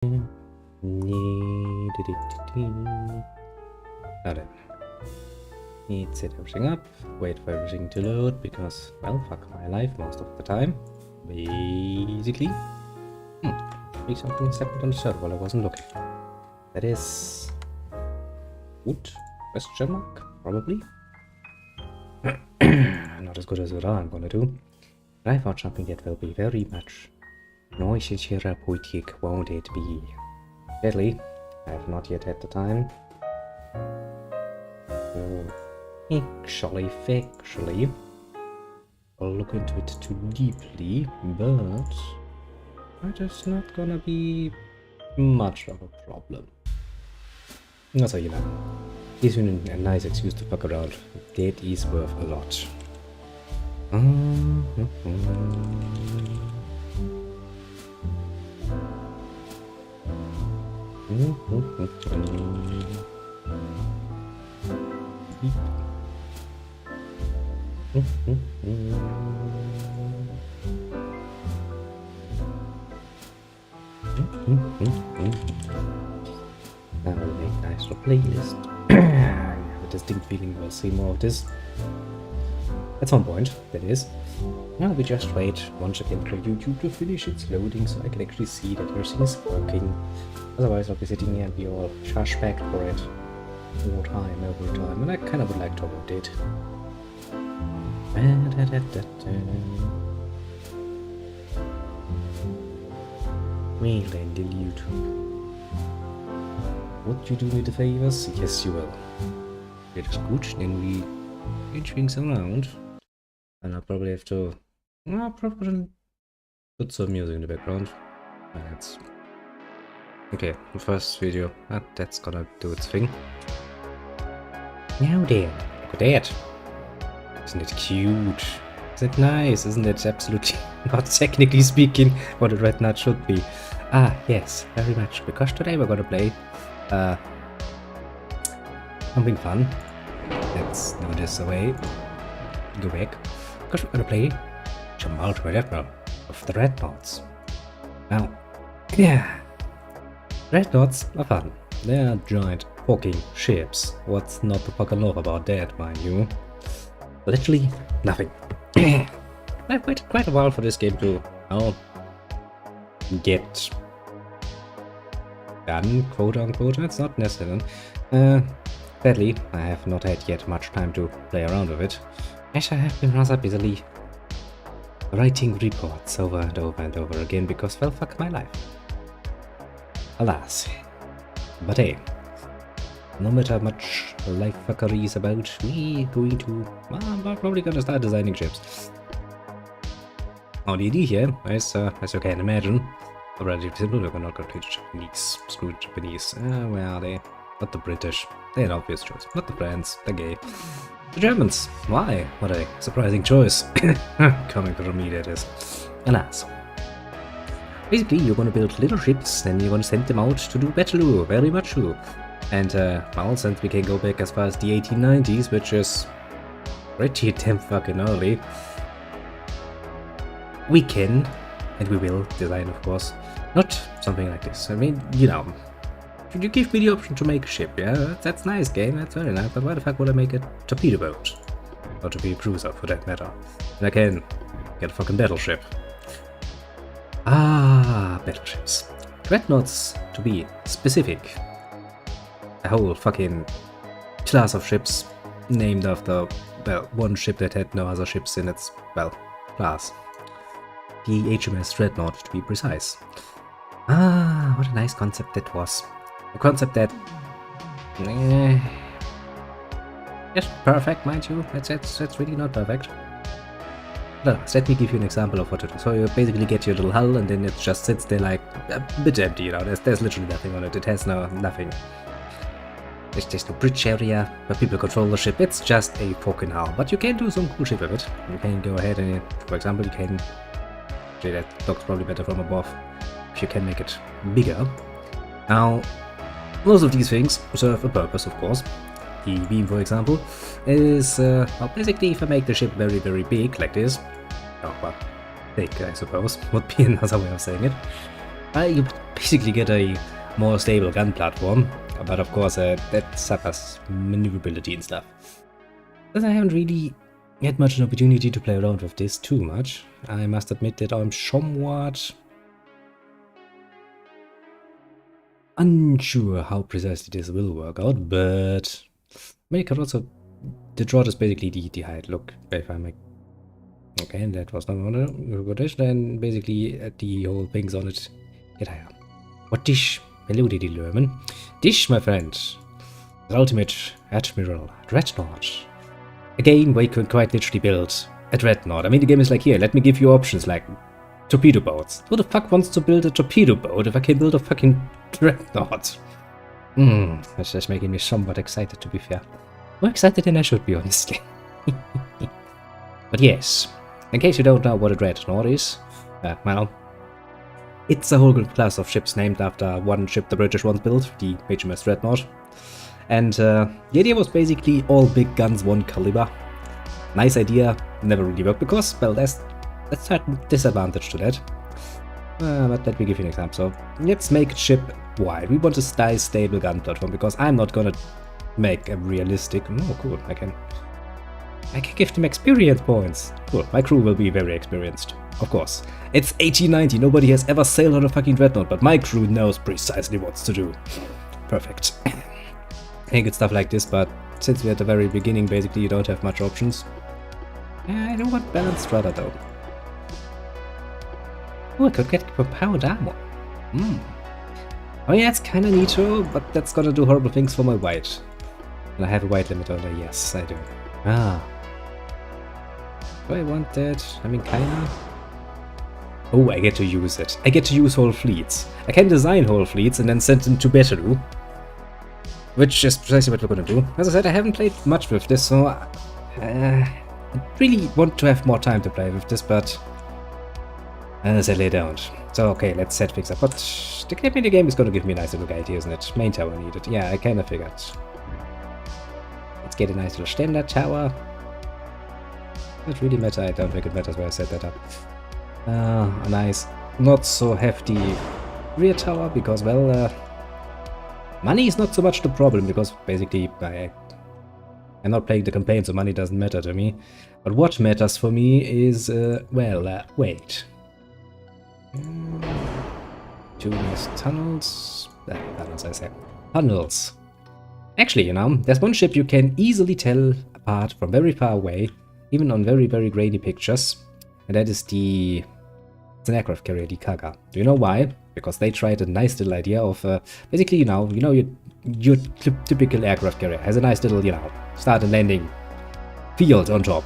Now then, need to set everything up, wait for everything to load, because, well, fuck my life most of the time, basically. Maybe something happened on the server while I wasn't looking. That is... wood? Question mark? Probably. Not as good as what I'm gonna do. But I thought something that will be very much noisy therapeutic, won't it be? Deadly. I have not yet had the time. Factually, I'll look into it too deeply, but that is not gonna be much of a problem. Also, you know, gives you a nice excuse to fuck around. That is worth a lot. Now we'll make a nice little playlist. I have a distinct feeling we'll see more of this at some point, that is. Now we just wait once again for YouTube to finish its loading so I can actually see that everything is working. Otherwise I'll be sitting here and be all suspect for it all time, every time, and I kind of would like to avoid it. Mainland in YouTube. Would you do me the favors? Yes, you will. That is good, then we change things around. And I'll probably have to... I'll probably put some music in the background. That's... Okay, the first video. That's gonna do its thing. Now then, look at that. Isn't it cute? Isn't it nice? Isn't it absolutely not technically speaking what a Dreadnought should be? Ah, yes, very much. Because today we're gonna play something fun. Let's do this away. Go back. Because we're gonna play some multiplayer of the Dreadnoughts. Now, yeah, Dreadnoughts are fun. They are giant fucking ships. What's not to fucking love about that, mind you? Literally nothing. I've waited quite a while for this game to, get done, quote unquote. It's not necessary. Sadly, I have not had yet much time to play around with it, as I have been rather busily writing reports over and over and over again because, well, fuck my life. Alas. But hey, no matter much life fuckery is about, we going to, well, I'm probably gonna start designing ships. Now the idea here is, as you can imagine, relatively simple. We're not gonna teach Japanese. Screw Japanese. Where are they? Not the British. They're an obvious choice. Not the French. They're gay. The Germans. Why? What a surprising choice. Coming from me, that is. Alas. Basically, you're gonna build little ships, then you're gonna send them out to do battle. Very much so. And, well, since we can go back as far as the 1890s, which is pretty damn fucking early, we can, and we will, design, of course, not something like this. I mean, you know, you give me the option to make a ship, yeah? That's nice, game, that's very nice, but why the fuck would I make a torpedo boat? Or torpedo cruiser, for that matter. And I can get a fucking battleship. Ah, battleships. Dreadnoughts, to be specific. A whole fucking class of ships named after, well, one ship that had no other ships in its, well, class. The HMS Dreadnought, to be precise. Ah, what a nice concept that was. A concept that... yes, perfect, mind you. That's really not perfect. No, let me give you an example of what it is. So you basically get your little hull and then it just sits there like a bit empty, you know. There's literally nothing on it. It has nothing. There's just a bridge area where people control the ship. It's just a fucking hull. But you can do some cool shit with it. You can go ahead and, for example, you can... Okay, that looks probably better from above. If you can make it bigger. Now, most of these things serve a purpose, of course. The beam, for example, is, well, basically if I make the ship very, very big, like this, oh, well, thick, I suppose, would be another way of saying it, you basically get a more stable gun platform, but of course that suffers maneuverability and stuff. Because I haven't really had much an opportunity to play around with this too much. I must admit that I'm somewhat unsure how precisely this will work out, but I mean, it could also... The draw is basically the height. Look, if I make... Okay, that was not a good dish, then basically the whole things on it get higher. What dish? Hello, Diddy Lerman. Dish, my friend. The ultimate Admiral Dreadnought. Again, we could quite literally build a Dreadnought. I mean, the game is like, here, let me give you options like torpedo boats. Who the fuck wants to build a torpedo boat if I can build a fucking Dreadnought? That's just making me somewhat excited, to be fair. More excited than I should be, honestly. But yes, in case you don't know what a Dreadnought is, well, it's a whole class of ships named after one ship the British once built, the HMS Dreadnought. And the idea was basically all big guns, one caliber. Nice idea, never really worked because, well, there's a certain disadvantage to that. But let me give you an example. So, let's make a ship wide. We want a nice, stable gun platform because I'm not gonna make a realistic... Oh, cool, I can give them experience points. Cool, my crew will be very experienced. Of course. It's 1890, nobody has ever sailed on a fucking Dreadnought, but my crew knows precisely what to do. Perfect. I get stuff like this, but since we're at the very beginning, basically you don't have much options. I don't want balanced rudder though. Oh, I could get powered armor. Oh yeah, it's kinda neato, but that's gonna do horrible things for my white. And I have a white limiter there, yes, I do. Do I want that? I mean, kinda. Oh, I get to use it. I get to use whole fleets. I can design whole fleets and then send them to battle. Which is precisely what we're gonna do. As I said, I haven't played much with this, so I really want to have more time to play with this, but sadly I don't. So okay, let's set things up. But the game is gonna give me a nice little guide here, isn't it? Main tower needed. Yeah, I kinda figured. Let's get a nice little standard tower. Doesn't really matter, I don't think it matters where I set that up. A nice, not so hefty rear tower, because, well, money is not so much the problem, because basically I'm not playing the campaign, so money doesn't matter to me. But what matters for me is, weight. 2 nice tunnels. Tunnels, I say. Tunnels. Actually, you know, there's one ship you can easily tell apart from very far away, even on very, very grainy pictures. And that is it's an aircraft carrier, the Kaga. Do you know why? Because they tried a nice little idea of, basically, you know, your typical aircraft carrier has a nice little, you know, start and landing field on top.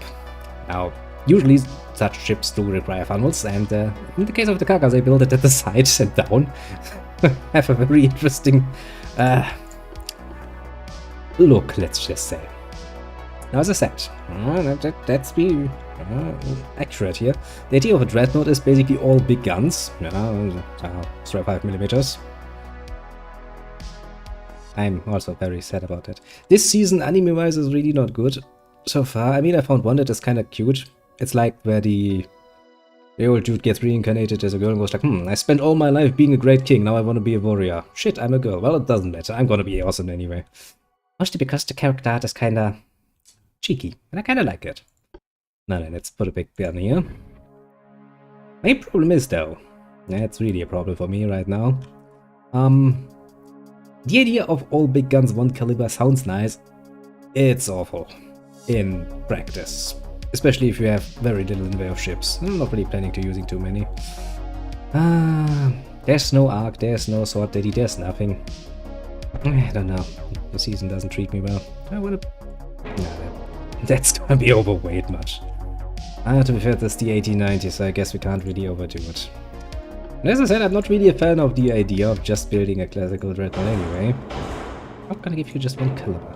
Now, usually such ships do require funnels, and in the case of the Kaga, they build it at the sides and down. Have a very interesting look, let's just say. Now, as I said, let's be accurate here. The idea of a Dreadnought is basically all big guns, you know, 5mm. I'm also very sad about that. This season, anime-wise, is really not good so far. I mean, I found one that is kind of cute. It's like where the old dude gets reincarnated as a girl and goes like, I spent all my life being a great king, now I want to be a warrior. Shit, I'm a girl. Well, it doesn't matter. I'm gonna be awesome anyway. Mostly because the character art is kinda cheeky, and I kinda like it. Now then, let's put a big gun here. Main problem is, though, that's really a problem for me right now. The idea of all big guns, one caliber sounds nice. It's awful in practice. Especially if you have very little in the way of ships. I'm not really planning to using too many. There's no arc, there's no sword daddy, there's nothing. I don't know. The season doesn't treat me well. I wanna... No, that's gonna be overweight much. To be fair, that's the 1890, so I guess we can't really overdo it. And as I said, I'm not really a fan of the idea of just building a classical Dreadnought anyway. I'm not gonna give you just one caliber.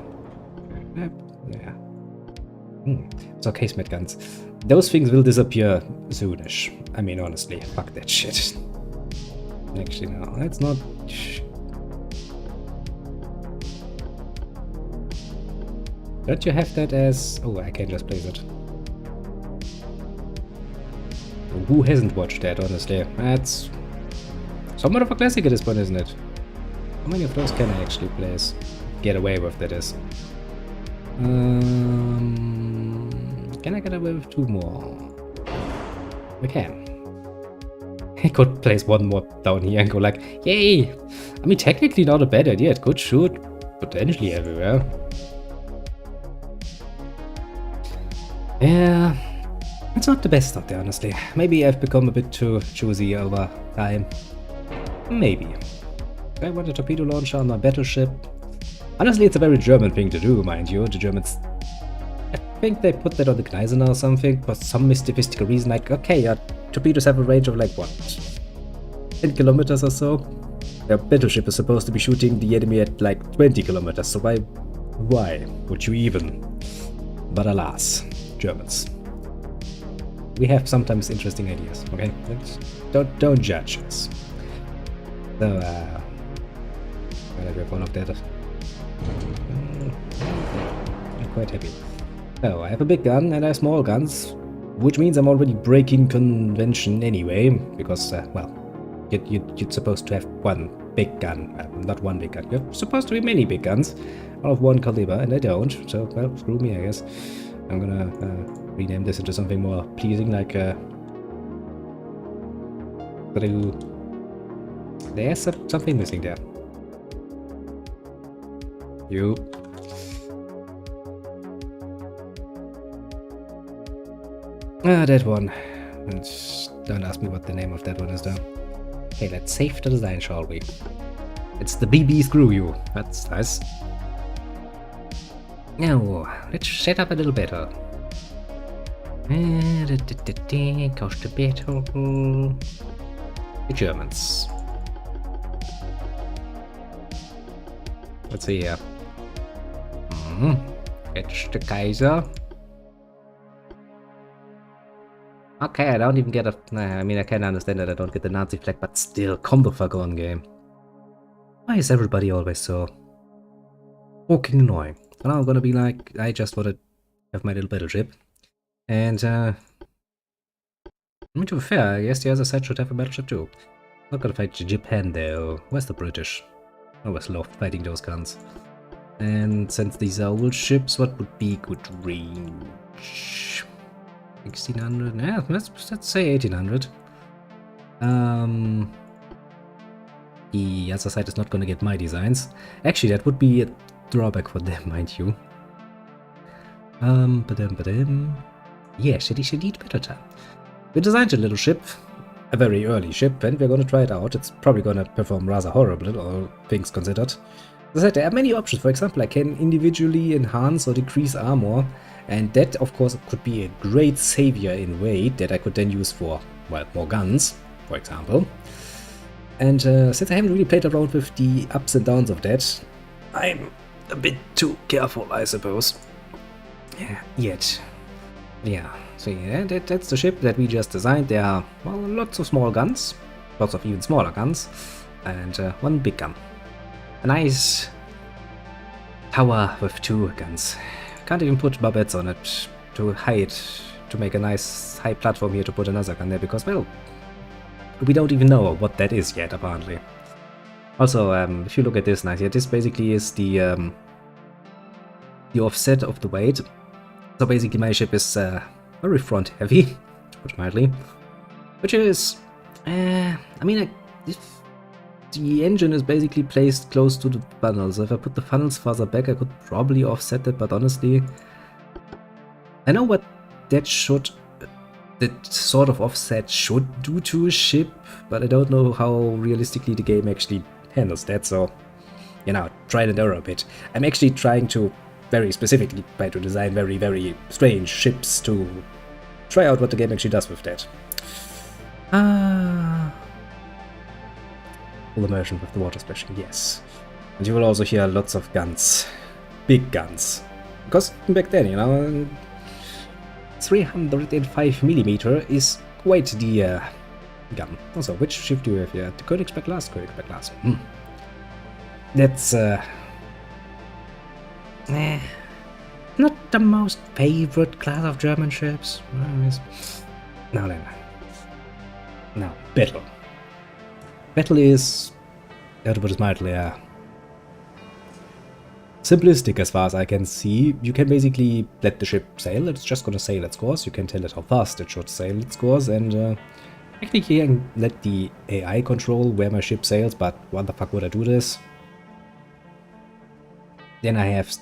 Yeah. So casemate guns. Those things will disappear soonish. I mean, honestly, fuck that shit. Actually, no, that's not... Don't you have that as... Oh, I can just place it. Who hasn't watched that, honestly? That's somewhat of a classic at this point, isn't it? How many of those can I actually place? Get away with, that is. Can I get away with 2 more? We can. I could place 1 more down here and go like, yay! I mean, technically not a bad idea. It could shoot potentially everywhere. Yeah, it's not the best out there, honestly. Maybe I've become a bit too choosy over time. Maybe. I want a torpedo launcher on my battleship. Honestly, it's a very German thing to do, mind you. The Germans, I think they put that on the Gneisenau or something for some mystical reason. Like, okay, your torpedoes have a range of like, what, 10 kilometers or so? Their battleship is supposed to be shooting the enemy at like 20 kilometers, so why would you even? But alas, Germans. We have sometimes interesting ideas, okay? Don't judge us. So, we have one of that. I'm quite happy. So, I have a big gun and I have small guns, which means I'm already breaking convention anyway, because, well, you're supposed to have 1 big gun, not 1 big gun. You're supposed to be many big guns, all of 1 caliber, and I don't, so, well, screw me, I guess. I'm gonna rename this into something more pleasing, like, there's something missing there. You. That one. And don't ask me what the name of that one is though. Okay, let's save the design, shall we? It's the BB Screw You. That's nice. Now, let's set up a little better. Cost a battle. The Germans. Let's see here. Fetch the Kaiser. Okay, I don't even get a... I mean, I can understand that I don't get the Nazi flag, but still, come the fuck on, game. Why is everybody always so fucking annoying? And I'm gonna be like, I just want to have my little battleship. And, I mean, to be fair, I guess the other side should have a battleship too. Not gonna fight Japan though. Where's the British? I always loved fighting those guns. And since these are old ships, what would be good range? 1600? Yeah, let's say 1800. The other side is not gonna get my designs. Actually, that would be a drawback for them, mind you. Yes, it indeed better time. We designed a little ship, a very early ship, and we're gonna try it out. It's probably gonna perform rather horribly, all things considered. As I said, there are many options. For example, I can individually enhance or decrease armor, and that, of course, could be a great savior in weight that I could then use for, well, more guns, for example. And since I haven't really played around with the ups and downs of that, I'm a bit too careful, I suppose. Yeah, yet. Yeah, so yeah, that's the ship that we just designed. There are, well, lots of small guns, lots of even smaller guns, and 1 big gun. A nice tower with 2 guns. Can't even put barbettes on it to hide, to make a nice high platform here to put another gun there, because, well, we don't even know what that is yet, apparently. Also, if you look at this nice here, this basically is the offset of the weight. So basically my ship is very front heavy, to put it mildly. Which is, I mean, if the engine is basically placed close to the funnels. If I put the funnels further back, I could probably offset it, but honestly, I know what that sort of offset should do to a ship, but I don't know how realistically the game actually handles that, so, you know, trial and error a bit. I'm actually trying to very specifically try to design very, very strange ships to try out what the game actually does with that. Full immersion with the water splashing, yes. And you will also hear lots of guns. Big guns. Because back then, you know, 305mm is quite the gun. Also, which ship do you have here? The Königsberg class? Königsberg class. That's not the most favorite class of German ships. Now then. Now, battle. battle is, how to put it mildly, simplistic as far as I can see. You can basically let the ship sail, it's just gonna sail its course, you can tell it how fast it should sail its course, and technically I can let the AI control where my ship sails, but what the fuck would I do this? Then I have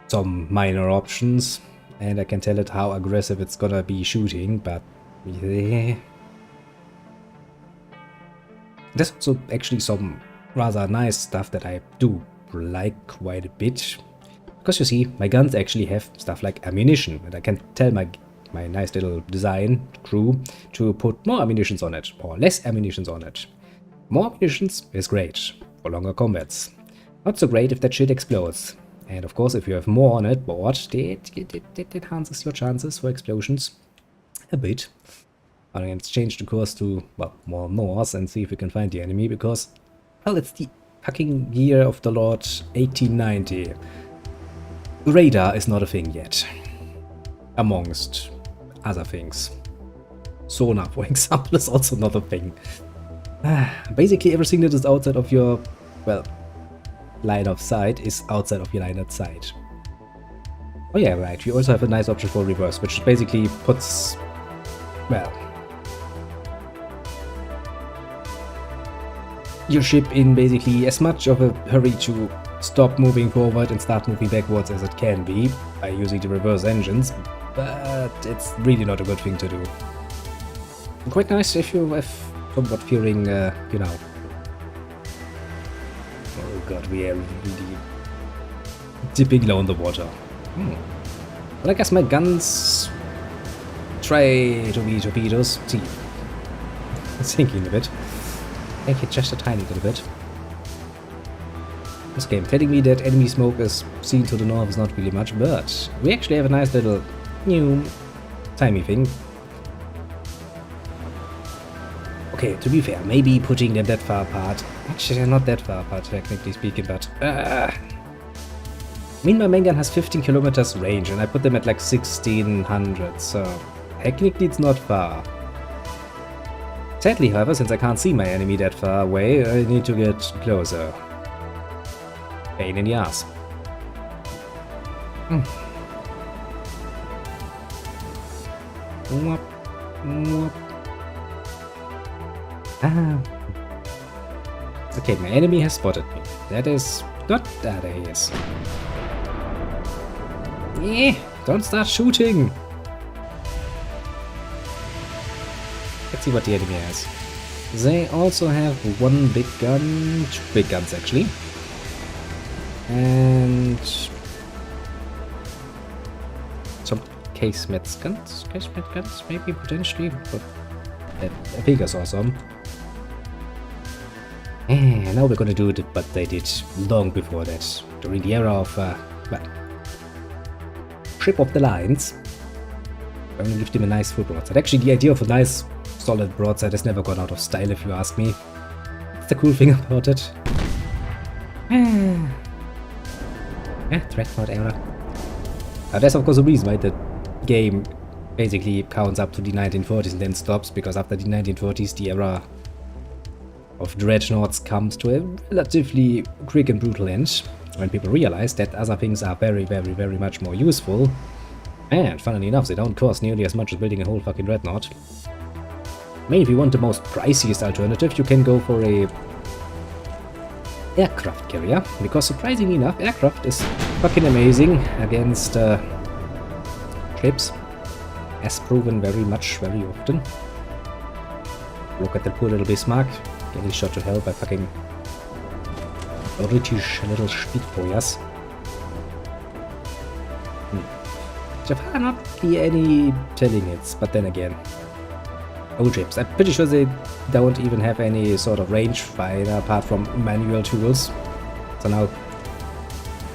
some minor options, and I can tell it how aggressive it's gonna be shooting, but yeah. There's also actually some rather nice stuff that I do like quite a bit. Because you see, my guns actually have stuff like ammunition, and I can tell my nice little design crew to put more ammunitions on it, or less ammunitions on it. More ammunitions is great for longer combats. Not so great if that shit explodes. And of course, if you have more on it board, it enhances your chances for explosions a bit. And let's change the course to, well, more north and see if we can find the enemy, because, well, it's the fucking year of the Lord 1890. Radar is not a thing yet, amongst other things. Sonar, for example, is also not a thing. Basically, everything that is outside of your, well, line of sight is outside of your line of sight. Oh yeah, right, we also have a nice option for reverse, which basically puts, well, your ship in basically as much of a hurry to stop moving forward and start moving backwards as it can be by using the reverse engines, but it's really not a good thing to do. Quite nice if you have somewhat fearing, you know. Oh god, we are really dipping low in the water. But I guess my guns try to be torpedoes. See, it's sinking a bit. Make it just a tiny little bit. This game telling me that enemy smoke is seen to the north is not really much, but we actually have a nice little new timey thing. Okay, to be fair, maybe putting them that far apart. Actually, they're not that far apart, technically speaking, but I mean, my main gun has 15 kilometers range, and I put them at like 1600, so technically it's not far. Sadly, however, since I can't see my enemy that far away, I need to get closer. Pain in the ass. Whoop, whoop. Okay, my enemy has spotted me. That is not... Ah, there he is. Don't start shooting! Let's see what the enemy has. They also have one big gun... two big guns, actually. And... some casemate guns? Casemate guns, maybe, potentially. But I think I saw some. And now we're gonna do it, but they did long before that. During the era of, well, ship of the lines. I'm gonna give them a nice full broadside. Actually, the idea of a nice, solid broadside has never gone out of style, if you ask me. That's the cool thing about it. Yeah, Dreadnought era. There's of course a reason why the game basically counts up to the 1940s and then stops, because after the 1940s the era of Dreadnoughts comes to a relatively quick and brutal end, when people realize that other things are very, very, very much more useful. And funnily enough, they don't cost nearly as much as building a whole fucking Dreadnought. I mean, if you want the most priciest alternative, you can go for a aircraft carrier, because surprisingly enough, aircraft is fucking amazing against ships, as proven very much, very often. Look at the poor little Bismarck, getting shot to hell by fucking British little Spitfires. Japan not be any telling hits, but then again, old ships. I'm pretty sure they don't even have any sort of range finder apart from manual tools. So now,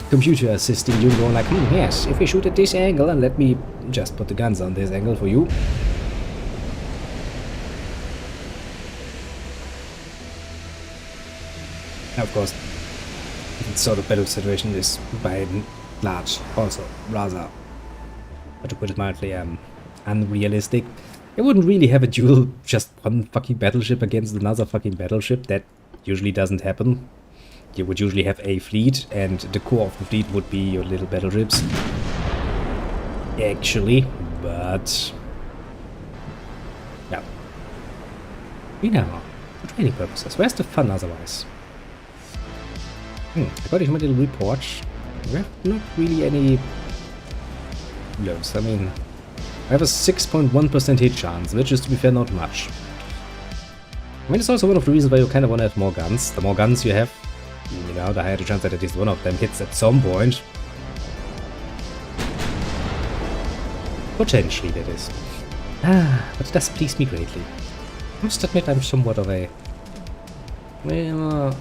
computer assisting you, going like, yes, if we shoot at this angle, and let me just put the guns on this angle for you. Now, of course, this sort of battle situation is by and large also rather, how to put it mildly, unrealistic. I wouldn't really have a duel, just one fucking battleship against another fucking battleship. That usually doesn't happen. You would usually have a fleet, and the core of the fleet would be your little battleships. Actually, but... yeah. We know. For training purposes. Where's the fun otherwise? According to my little report, we have not really any blows. I mean, I have a 6.1% hit chance, which is, to be fair, not much. I mean, it's also one of the reasons why you kind of want to have more guns. The more guns you have, you know, the higher the chance that at least one of them hits at some point. Potentially, that is. But it does please me greatly. I must admit I'm somewhat of a... well,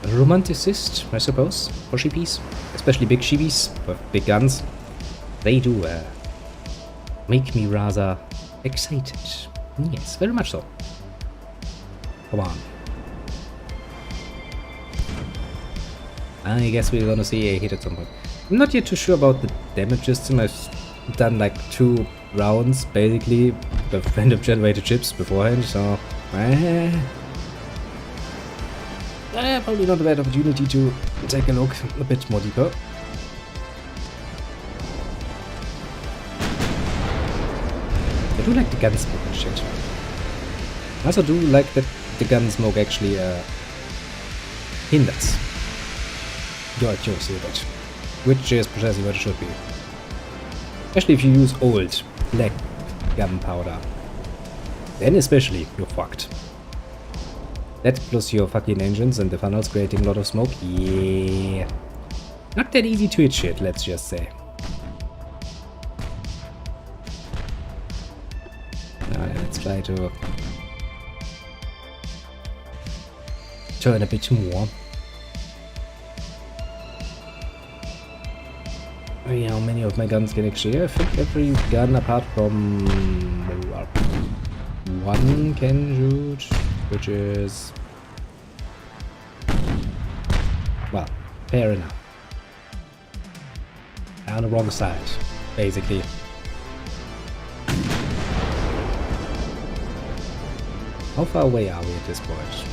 a romanticist, I suppose, for sheepies. Especially big sheepies with big guns. They do make me rather excited. Yes, very much so. Come on. I guess we're gonna see a hit at some point. I'm not yet too sure about the damage system. I've done like 2 rounds, basically, with random generated chips beforehand, so... probably not a bad opportunity to take a look a bit more deeper. I do like the gun smoke and shit. I also do like that the gun smoke actually hinders your accuracy a bit, which is precisely what it should be. Especially if you use old black gunpowder. Then especially you're fucked. That plus your fucking engines and the funnels creating a lot of smoke, yeah. Not that easy to hit shit, let's just say. Now let's try to turn a bit more. Oh yeah, how many of my guns can actually... I think every gun apart from one can shoot, which is... well, fair enough. On the wrong side, basically. How far away are we at this point?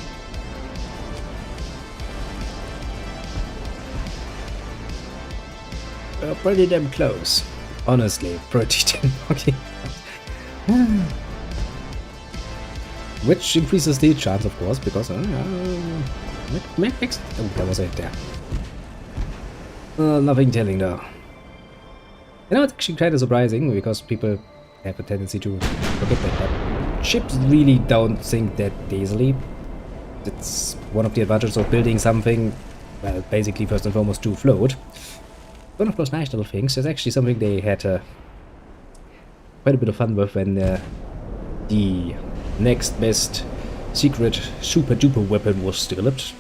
Pretty damn close. Honestly, pretty damn fucking close. Which increases the chance, of course, because... makes... oh, that was it there. Nothing telling, though. You know, it's actually kind of surprising, because people have a tendency to forget that, but ships really don't sink that easily. It's one of the advantages of building something, well, basically, first and foremost, to float. One of those nice little things is actually something they had quite a bit of fun with when the next best secret super duper weapon was developed,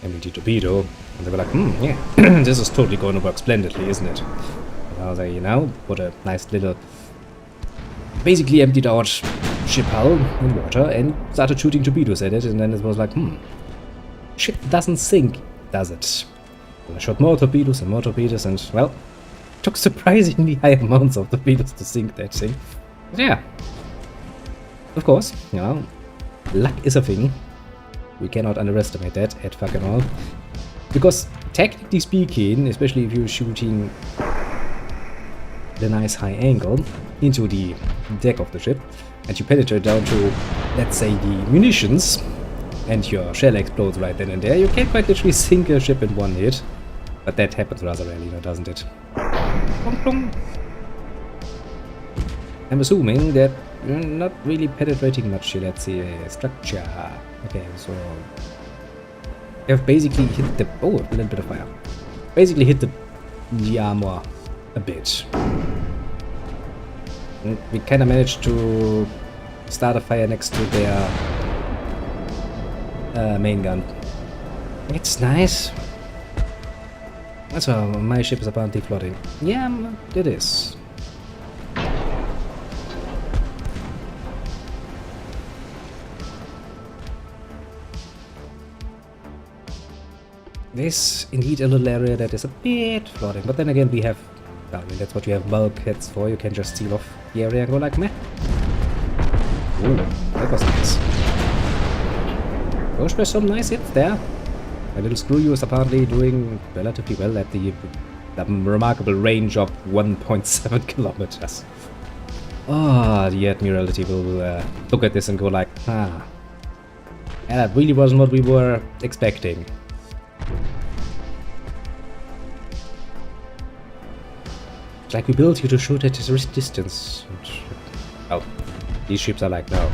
MD torpedo, and they were like, yeah, this is totally going to work splendidly, isn't it? And I was like, you know, put a nice little, basically emptied out ship hull in water and started shooting torpedoes at it, and then it was like, ship doesn't sink, does it? I shot more torpedoes, and, well, took surprisingly high amounts of torpedoes to sink that thing. But yeah. Of course, you know, luck is a thing. We cannot underestimate that at fucking all. Because, technically speaking, especially if you're shooting the nice high angle into the deck of the ship, and you penetrate down to, let's say, the munitions, and your shell explodes right then and there, you can quite literally sink a ship in one hit. But that happens rather rarely, now, doesn't it? I'm assuming that you're not really penetrating much here. Let's see, structure. Okay, so... you have basically hit the... oh, a little bit of fire. Basically hit the armor a bit. And we kind of managed to start a fire next to their main gun. It's nice. So, my ship is apparently floating. Yeah, it is. This indeed a little area that is a bit floating, but then again we have... I mean, that's what you have bulkheads for. You can just seal off the area and go like meh. Ooh, that was nice. Those were some nice hits there. My little screw you is apparently doing relatively well at the remarkable range of 1.7 kilometers. Oh, the Admiralty will look at this and go like, yeah, that really wasn't what we were expecting. It's like we built you to shoot at this distance. Oh, these ships are like, no,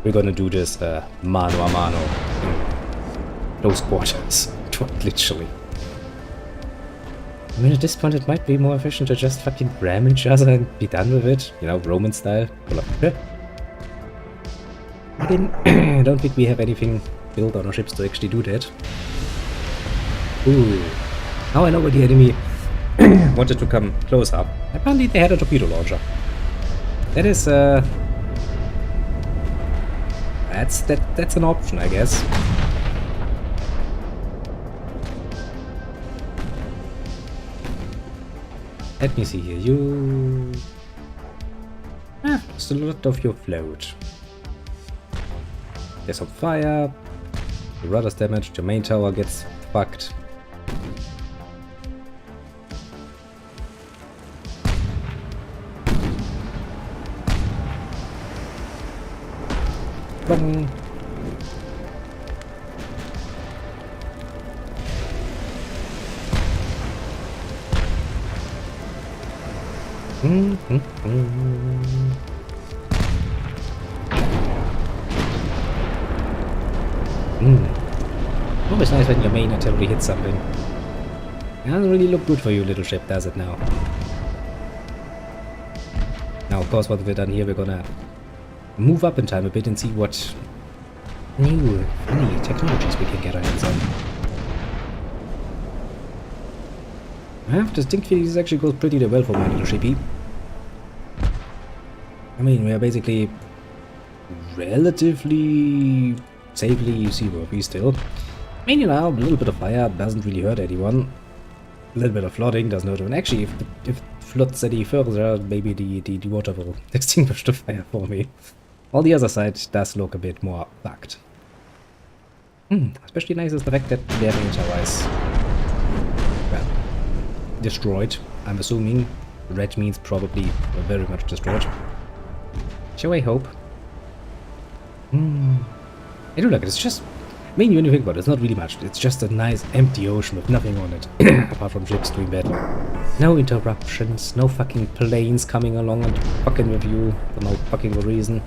we're gonna do this mano a mano in close quarters, literally. I mean, at this point it might be more efficient to just fucking ram each other and be done with it, you know, Roman style. I don't think we have anything built on our ships to actually do that. Ooh, now I know where the enemy wanted to come closer. Apparently they had a torpedo launcher. That is that's an option, I guess. Let me see here. You have lost a lot of your float. There's some fire. The rudder's damaged. Your main tower gets fucked. Bong. Always nice when your main artillery hits something. It doesn't really look good for you, little ship, does it now? Now, of course, once we're done here, we're gonna move up in time a bit and see what new, funny technologies we can get our hands on. I have distinct feeling this actually goes pretty well for my little shippy. I mean, we are basically relatively safely seaworthy still. I mean, you know, a little bit of fire doesn't really hurt anyone. A little bit of flooding doesn't hurt anyone. Actually, if it floods any further, maybe the water will extinguish the fire for me. All the other side does look a bit more fucked. Especially nice is the fact that their main tower is, well, destroyed. I'm assuming red means probably very much destroyed. Shall I hope? I do like it. It's just, I mean, when you think about it, it's not really much. It's just a nice empty ocean with nothing on it, apart from ships doing battle. No interruptions, no fucking planes coming along and fucking with you for no fucking reason.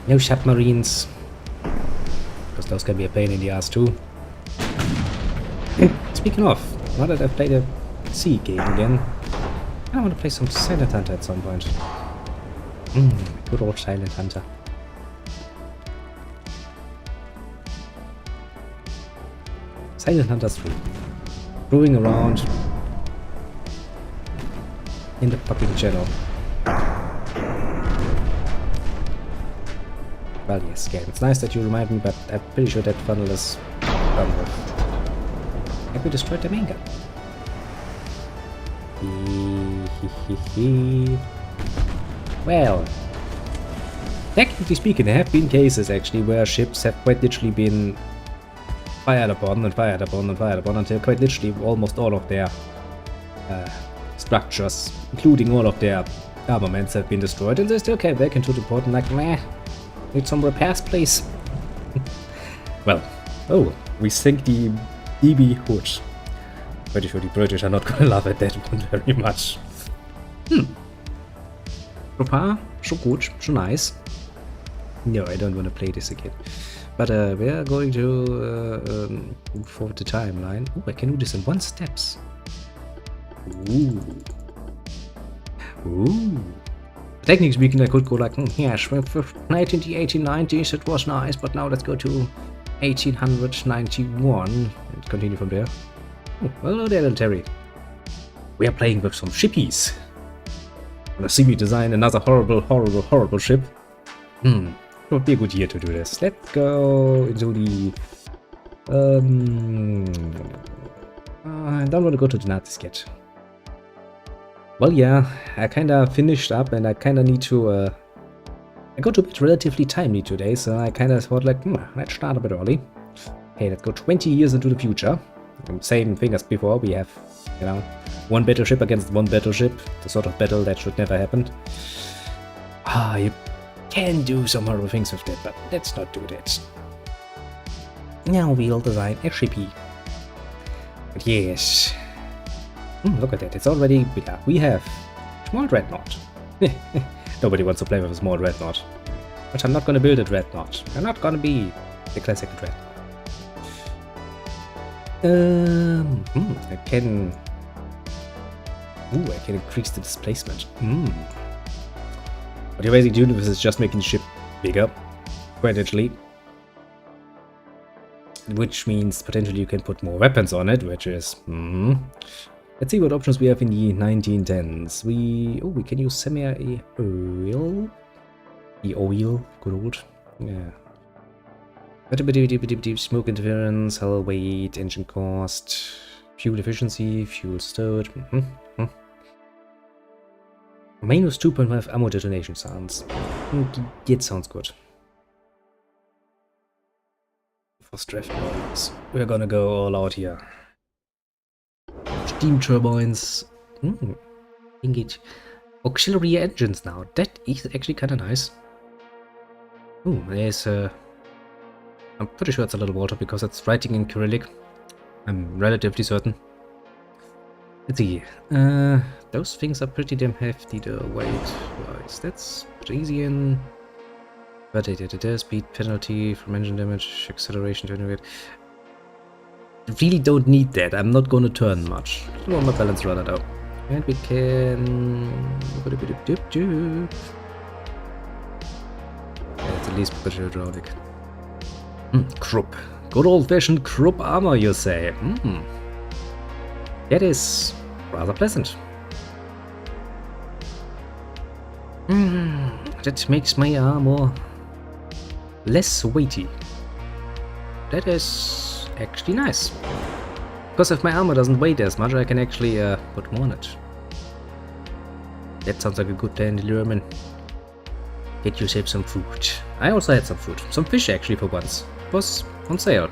No submarines, because those can be a pain in the ass too. Speaking of, now that I've played a sea game again, I want to play some Silent Hunter at some point. Good old Silent Hunter. Silent Hunter 3. Screwing around in the fucking channel. Well, yes, game. It's nice that you remind me, but I'm pretty sure that funnel is done with. Have we destroyed the main gun? Well, technically speaking, there have been cases actually where ships have quite literally been fired upon and fired upon and fired upon until quite literally almost all of their structures, including all of their armaments, have been destroyed, and they still came back into the port and like, meh, need some repairs, please. Well, oh, we sink the DB Hood. Pretty sure the British are not gonna love it that one very much. So far, so good, so nice. No, I don't want to play this again. But we are going to move forward the timeline. Oh, I can do this in 1 steps. Ooh. Ooh. Technically speaking, I could go like, yes, with 1890s it was nice, but now let's go to 1891 and continue from there. Oh, hello there, Terry. We are playing with some shippies. Wanna see me design another horrible ship? It would be a good year to do this. Let's go into the... I don't want to go to the Nazis yet. Well, yeah, I kinda finished up and I kinda need to I got to bed relatively timely today, so I kind of thought like, let's start a bit early. Hey, let's go 20 years into the future. Same thing as before, we have, you know, one battleship against one battleship. The sort of battle that should never happen. You can do some horrible things with that, but let's not do that. Now we'll design a shippy. But yes. Look at that, it's already, yeah, we have small Dreadnought. Nobody wants to play with a small Dreadnought. But I'm not gonna build a Dreadnought. I'm not gonna be the classic Dreadnought. I can... I can increase the displacement. What you're basically doing with this is just making the ship bigger, potentially. Which means potentially you can put more weapons on it, which is... Let's see what options we have in the 1910s. We can use semi-oil. The oil, good old. Yeah. Smoke interference, hull weight, engine cost, fuel efficiency, fuel stored. Minus 2.5 ammo detonation sounds. It sounds good. For Dreadnoughts, we're gonna go all out here. Steam turbines. Engage auxiliary engines now. That is actually kind of nice. There's I'm pretty sure it's a little water because it's writing in Cyrillic. I'm relatively certain. Let's see. Those things are pretty damn hefty though. Weight-wise, that's pretty easy. But speed penalty from engine damage, acceleration, turning rate. Really don't need that. I'm not gonna turn much. I don't want my balance rudder though. And we can... Yeah, it's at least pretty hydraulic. Krupp. Good old-fashioned Krupp armor, you say? That is rather pleasant. That makes my armor less weighty. That is actually nice. Because if my armor doesn't weigh as much, I can actually put more on it. That sounds like a good plan, Lurman. Get yourself some food. I also had some food. Some fish actually for once. It was on sale.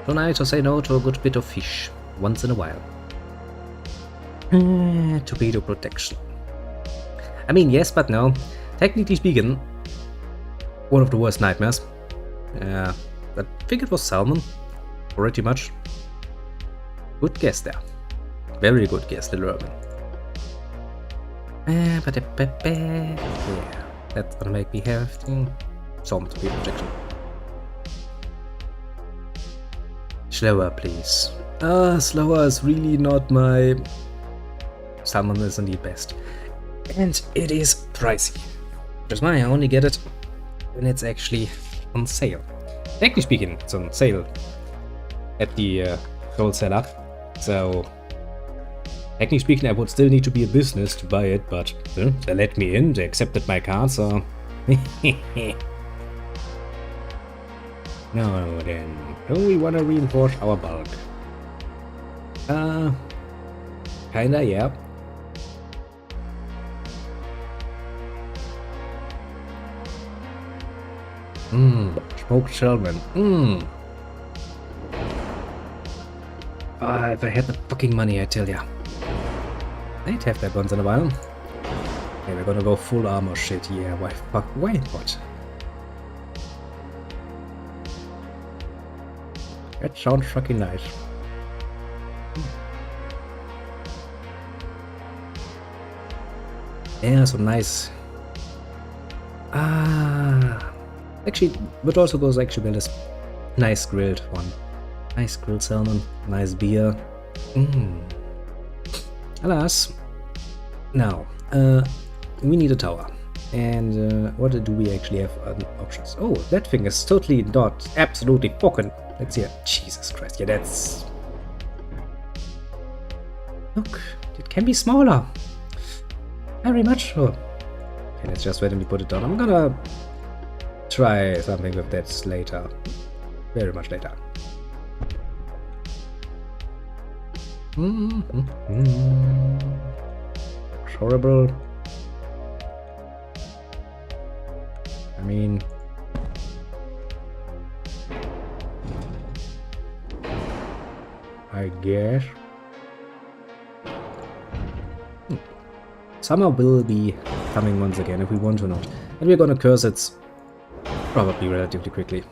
So nice to say no to a good bit of fish. Once in a while. Torpedo protection. I mean, yes, but no. Technically speaking, one of the worst nightmares. I think it was salmon. Pretty much. Good guess there. Very good guess, little Urban. Yeah, that's gonna make me hefty. Some torpedo protection. Slower, please. Slower is really not my... Salmon is indeed best. And it is pricey. Which is why I only get it when it's actually on sale. Technically speaking, it's on sale at the wholesaler. So, technically speaking, I would still need to be a business to buy it, but they let me in, they accepted my card, so... Now then, do we want to reinforce our bulk? Kinda, yeah. Smoked salmon. If I had the fucking money, I tell ya. I'd have that once in a while. Okay, we're gonna go full armor shit, yeah, why fuck, why not? That sounds fucking nice. Yeah, so nice. Actually, but also goes actually well as nice grilled one. Nice grilled salmon, nice beer. Alas, now, we need a tower. And what do we actually have options? Oh, that thing is totally not absolutely fucking. Let's see. Jesus Christ, yeah, that's... Look, it can be smaller. Very much so. Okay, let's just randomly put it down. I'm gonna try something with that later. Very much later. Horrible. I mean... I guess... Summer will be coming once again if we want to not. And we're gonna curse it probably relatively quickly.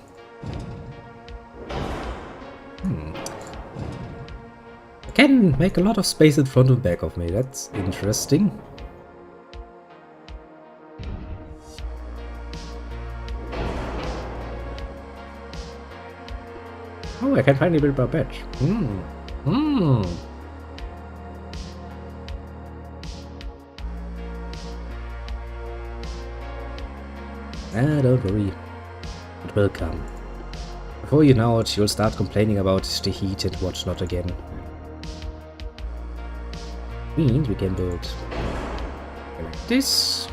I can make a lot of space in front and back of me, that's interesting. Oh, I can finally build my badge. Ah, don't worry. It will come. Before you know it, you'll start complaining about the heat and whatnot again. Means we can build like this.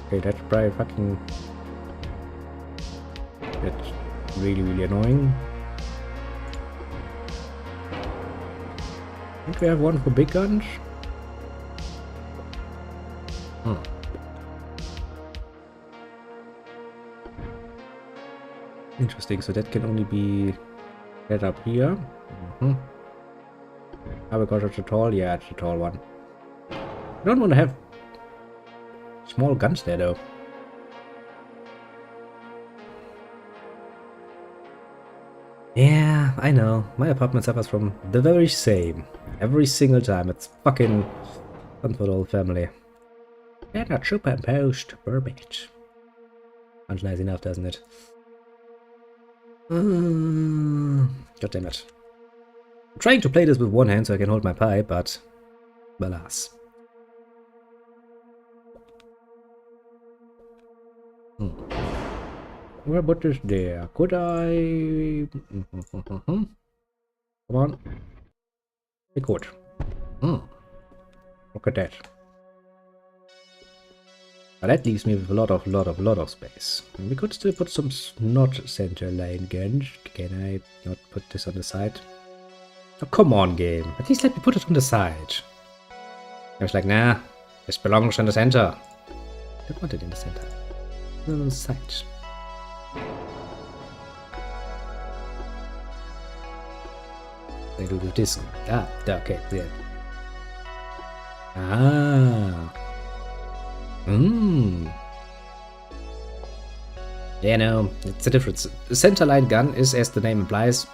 Okay, that's probably fucking... That's really, really annoying. I think we have one for big guns. Interesting, so that can only be set up here. How we got it at all? Yeah, it's a tall one. I don't want to have small guns there though. Yeah, I know. My apartment suffers from the very same. Every single time. It's fucking fun for the whole family. Yeah, not superimposed. Perfect. Sounds nice enough, doesn't it? God damn it. I'm trying to play this with one hand so I can hold my pipe, but alas. Where put this there? Could I? Come on. I could. Look at that. But that leaves me with a lot of space. And we could still put some not center line guns. Can I not put this on the side? Oh, come on, game. At least let me put it on the side. I was like, nah, this belongs in the center. I don't want it in the center. On the side. I do with this. Ah, okay, yeah. Ah. Yeah, no, it's a difference. The center line gun is, as the name implies,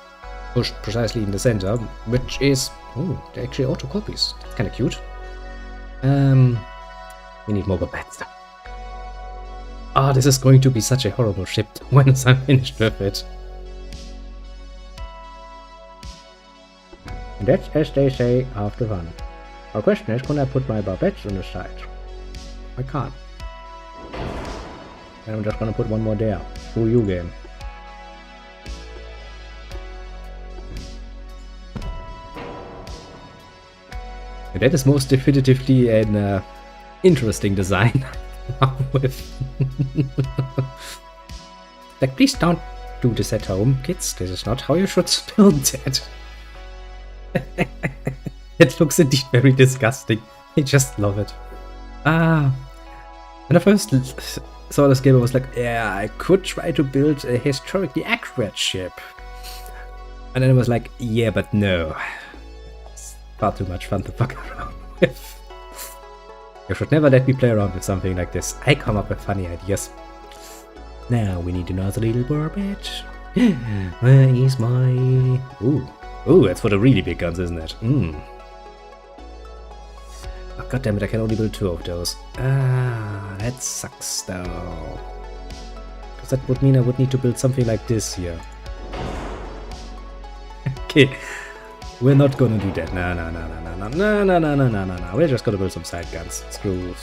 pushed precisely in the center, which is... Oh, they actually auto-copies. That's kind of cute. We need more bats. Oh, this is going to be such a horrible ship once I'm finished with it. And that's, as they say, half the fun. Our question is, can I put my barbettes on the side? I can't. And I'm just gonna put one more there. Screw you, game. And that is most definitively an interesting design. With like, please don't do this at home, kids. This is not how you should build that. It looks indeed very disgusting. I just love it. When I first saw this game, I was like, yeah, I could try to build a historically accurate ship. And then I was like, yeah, but no. It's far too much fun to fuck around with. You should never let me play around with something like this. I come up with funny ideas. Now we need another little barbette. Where is my... Ooh, that's for the really big guns, isn't it? Oh, God damn it, I can only build 2 of those. That sucks though. Because that would mean I would need to build something like this here. Okay, we're not gonna do that. No. We're just gonna build some side guns. Screw it.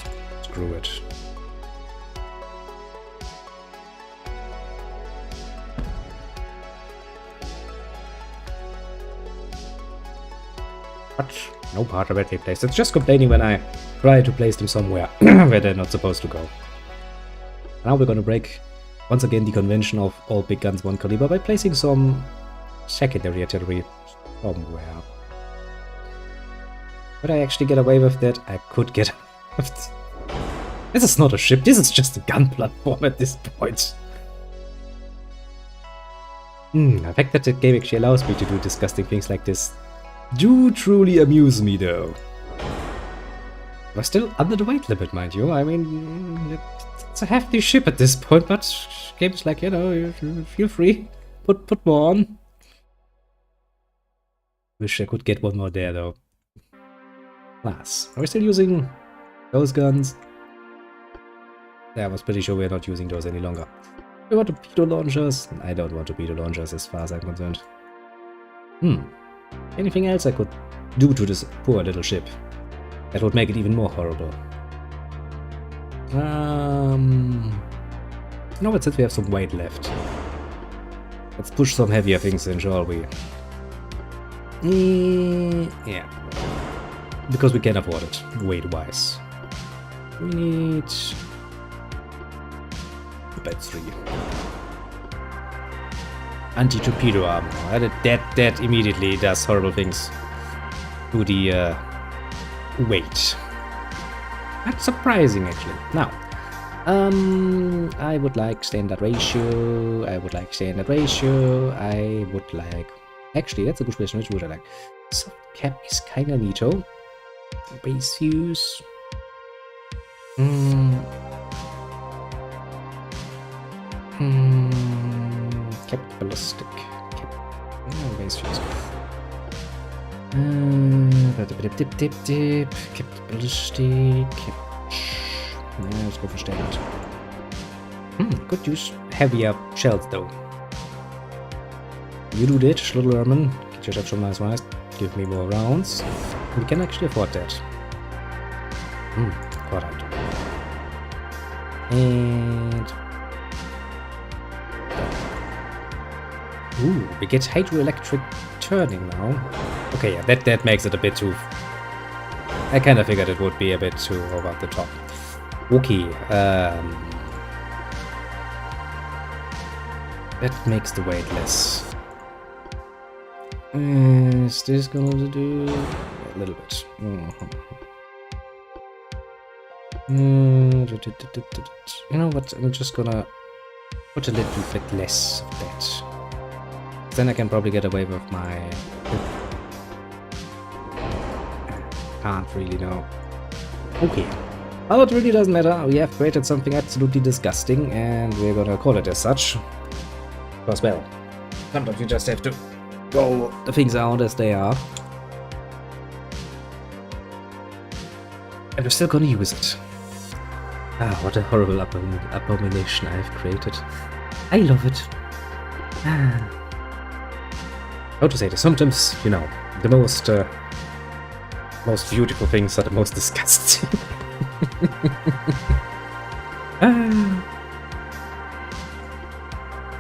What? No part of it they placed. It's just complaining when I try to place them somewhere where they're not supposed to go. Now we're gonna break once again the convention of all big guns 1 caliber by placing some secondary artillery somewhere. Would I actually get away with that? I could get away with it. This is not a ship, this is just a gun platform at this point. The fact that the game actually allows me to do disgusting things like this do truly amuse me, though. We're still under the weight limit, mind you. I mean, it's a hefty ship at this point, but game's like, you know, you feel free. Put more on. Wish I could get one more there, though. Class. Are we still using those guns? Yeah, I was pretty sure we're not using those any longer. We want torpedo launchers? I don't want torpedo launchers as far as I'm concerned. Anything else I could do to this poor little ship that would make it even more horrible? You know what, since we have some weight left, let's push some heavier things in, shall we? Yeah. Because we can afford it, weight-wise. We need... about 3. Anti-torpedo armor. That immediately does horrible things to the weight. That's surprising, actually. Now, I would like standard ratio. I would like... Actually, that's a good question. Which would I like? Soft cap is kinda neato. Base fuse. Kept ballistic. Base fuse. Dip. Kept ballistic. Let's go for standard. Could use heavier shells though. You do that, Schlittle Airman. Get yourself some nice rice. Give me more rounds. We can actually afford that. Alright. And... ooh, we get hydroelectric turning now. Okay, yeah, that makes it a bit too... I kinda figured it would be a bit too over the top. Okay, that makes the weight less. Is this gonna do a little bit? You know what? I'm just gonna put a little bit less of that. Then I can probably get away with my... can't really know. Okay. Well, it really doesn't matter. We have created something absolutely disgusting, and we're gonna call it as such. Because, well, sometimes you just have to go the things out as they are. And we're still gonna use it. Ah, what a horrible abomination I have created. I love it. How to say this? Sometimes, you know, the most beautiful things are the most disgusting.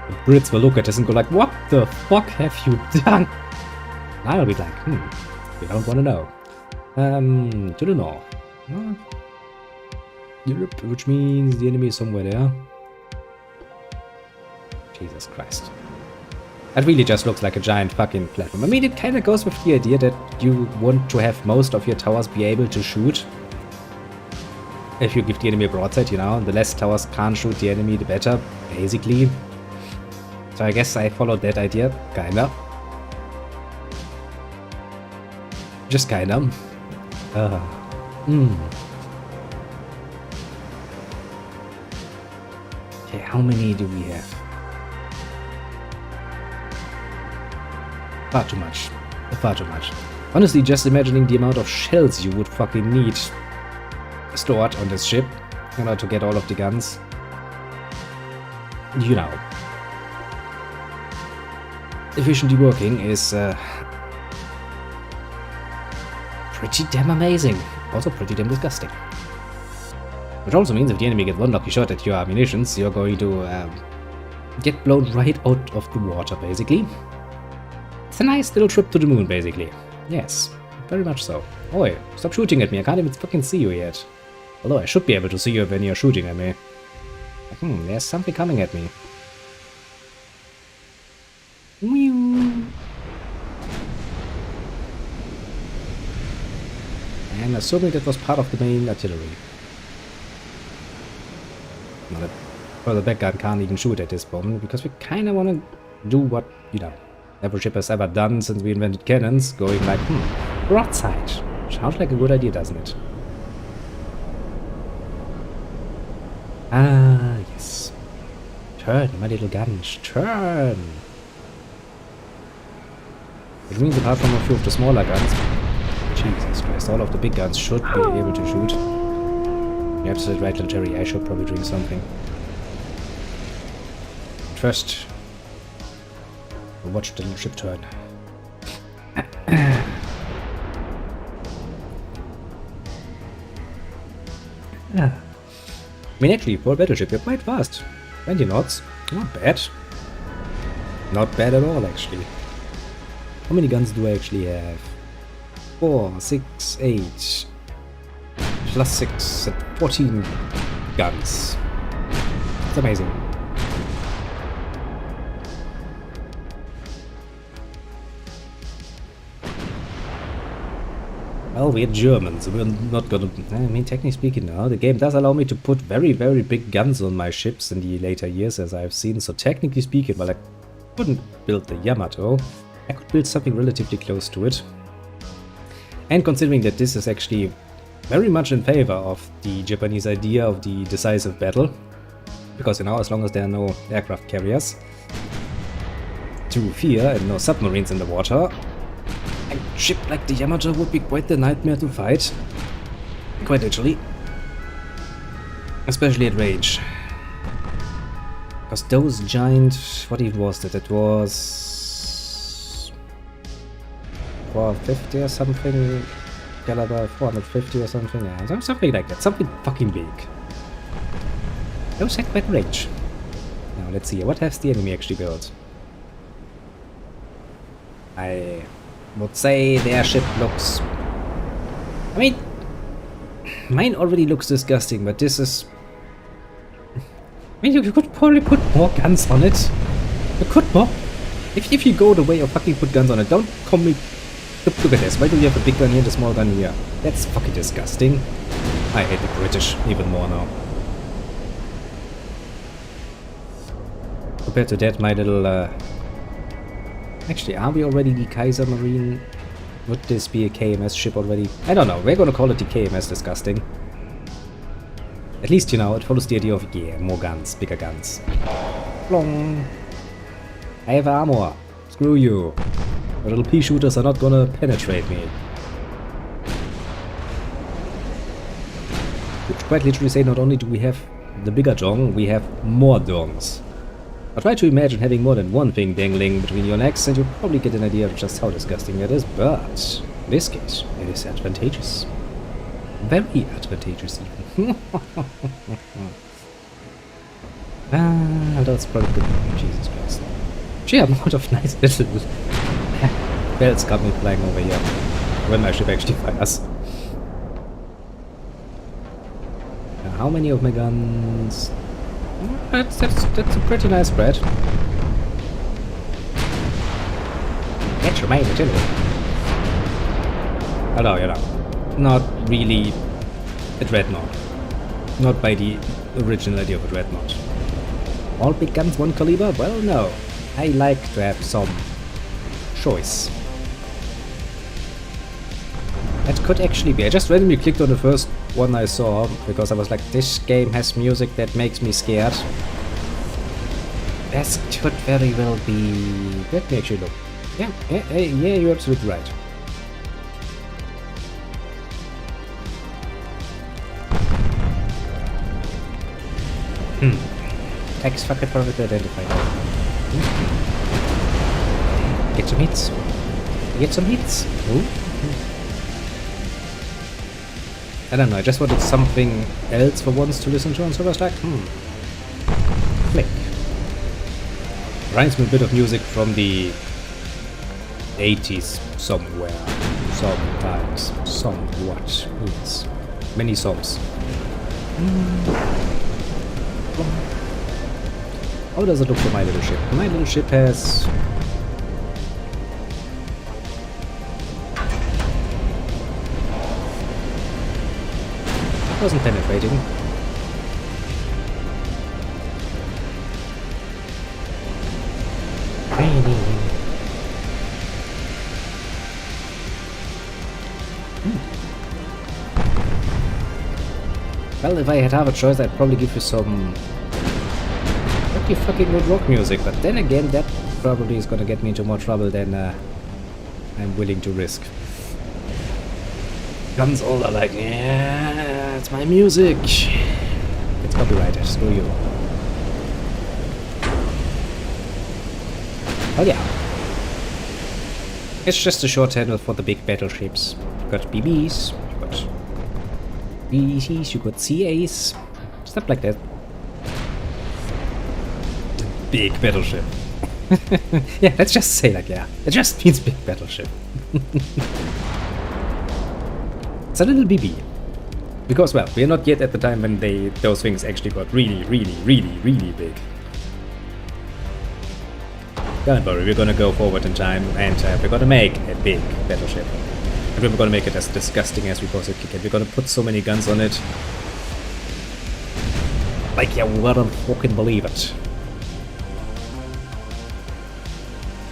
The Brits will look at this and go like, what the fuck have you done? And I'll be like, we don't want to know. To the north. Europe, which means the enemy is somewhere there. Jesus Christ. That really just looks like a giant fucking platform. I mean, it kind of goes with the idea that you want to have most of your towers be able to shoot. If you give the enemy a broadside, you know, the less towers can't shoot the enemy, the better, basically. So I guess I followed that idea, kinda. Just kinda. Okay, how many do we have? Far too much. Far too much. Honestly, just imagining the amount of shells you would fucking need stored on this ship in order to get all of the guns. You know. Efficiently working is pretty damn amazing. Also pretty damn disgusting. Which also means if the enemy gets one lucky shot at your ammunitions, you're going to get blown right out of the water, basically. It's a nice little trip to the moon, basically. Yes, very much so. Oi, stop shooting at me, I can't even fucking see you yet. Although I should be able to see you when you're shooting at me. There's something coming at me. I'm assuming that was part of the main artillery. Well, the back gun can't even shoot at this moment, because we kind of want to do what, you know, every ship has ever done since we invented cannons, going like, broadside. Sounds like a good idea, doesn't it? Ah, yes. Turn, my little guns, turn! Which means apart from a few of the smaller guns, Jesus Christ, all of the big guns should be able to shoot. You're absolutely right, little Terry, I should probably drink something. First, we'll watch the little ship turn. I mean, actually, for a battleship, you're quite fast. 20 knots. Not bad. Not bad at all, actually. How many guns do I actually have? 4, 6, 8. Plus 6, 14 guns. It's amazing. Well, we're Germans, we're not gonna... I mean, technically speaking now, the game does allow me to put very, very big guns on my ships in the later years, as I've seen, so technically speaking, well, I couldn't build the Yamato, I could build something relatively close to it. And considering that this is actually very much in favor of the Japanese idea of the decisive battle, because, you know, as long as there are no aircraft carriers to fear and no submarines in the water, a ship like the Yamato would be quite the nightmare to fight. Quite literally. Especially at range. Because those giant... what even was that? It was... 450 or something? Caliber 450 or something? Yeah, something like that. Something fucking big. Those had quite range. Now let's see. What has the enemy actually built? I would say their ship looks... I mean, mine already looks disgusting, but this is... I mean, you could probably put more guns on it. You could more. If you go the way of fucking put guns on it, don't call me... Look at this. Why do you have a big gun here and a small gun here? That's fucking disgusting. I hate the British even more now. Compared to that, my little... Actually, are we already the Kaiser Marine? Would this be a KMS ship already? I don't know. We're gonna call it the KMS disgusting. At least, you know, it follows the idea of, yeah, more guns, bigger guns. Plong. I have armor. Screw you. The little pea shooters are not gonna penetrate me. Which quite literally say not only do we have the bigger dong, we have more dongs. I try to imagine having more than one thing dangling between your necks and you'll probably get an idea of just how disgusting that is, but in this case, it is advantageous. Very advantageous even. That's probably good. Jesus Christ. Gee, I'm out of nice little bells coming flying over here. When my ship actually fires. Now, how many of my guns... That's a pretty nice spread. That's your main artillery. Although, you know, not really a Dreadnought. Not by the original idea of a Dreadnought. All big guns, one caliber? Well, no. I like to have some choice. That could actually be. I just randomly clicked on the first one I saw because I was like, this game has music that makes me scared. This could very well be... Let me actually look. Yeah, you're absolutely right. Text fucking perfectly identified. Get some hits. Get some hits. Ooh. I don't know, I just wanted something else for once to listen to on Server Stack. Click. Reminds me a bit of music from the 80s somewhere. Sometimes. Somewhat. Yes. Many songs. How does it look for my little ship? My little ship has... wasn't penetrating. Well, if I had half a choice, I'd probably give you some pretty fucking good rock music, but then again, that probably is gonna get me into more trouble than I'm willing to risk. Guns all are like, yeah, it's my music. It's copyrighted, screw you. Oh yeah. It's just a shorthand for the big battleships. You've got BBs, you've got BCs, you've got CAs, stuff like that. Big battleship. Yeah, let's just say like, yeah. It just means big battleship. It's a little BB. Because, well, we're not yet at the time when those things actually got really, really, really, really big. Don't worry, we're gonna go forward in time and we're gonna make a big battleship. And we're gonna make it as disgusting as we possibly can. We're gonna put so many guns on it. Like you wouldn't fucking believe it.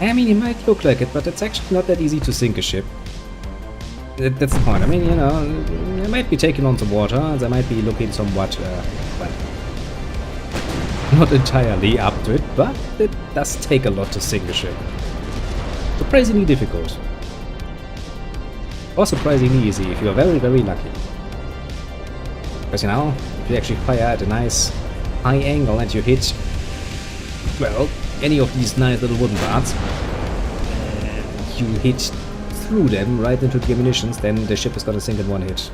I mean, it might look like it, but it's actually not that easy to sink a ship. That's the point. I mean, you know, they might be taking on some water, they might be looking somewhat, well, not entirely up to it, but it does take a lot to sink a ship. Surprisingly difficult. Or surprisingly easy if you're very, very lucky. Because, you know, if you actually fire at a nice high angle and you hit, well, any of these nice little wooden parts, you hit through them right into the ammunitions, then the ship is gonna sink in one hit.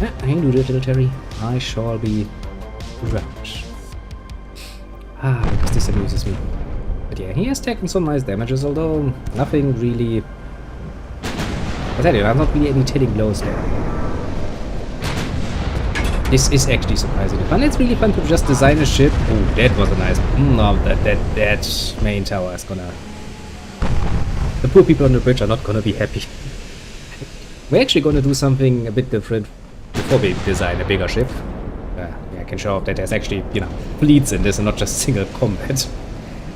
Yeah, I can do that, little Terry. I shall be around. Because this amuses me. But yeah, he has taken some nice damages, although nothing really... I tell you, I'm not really any telling blows there. This is actually surprisingly fun. It's really fun to just design a ship. Oh, that was a nice... No, that main tower is gonna... The poor people on the bridge are not gonna be happy. We're actually gonna do something a bit different before we design a bigger ship. Yeah, I can show off that there's actually, you know, fleets in this and not just single combat.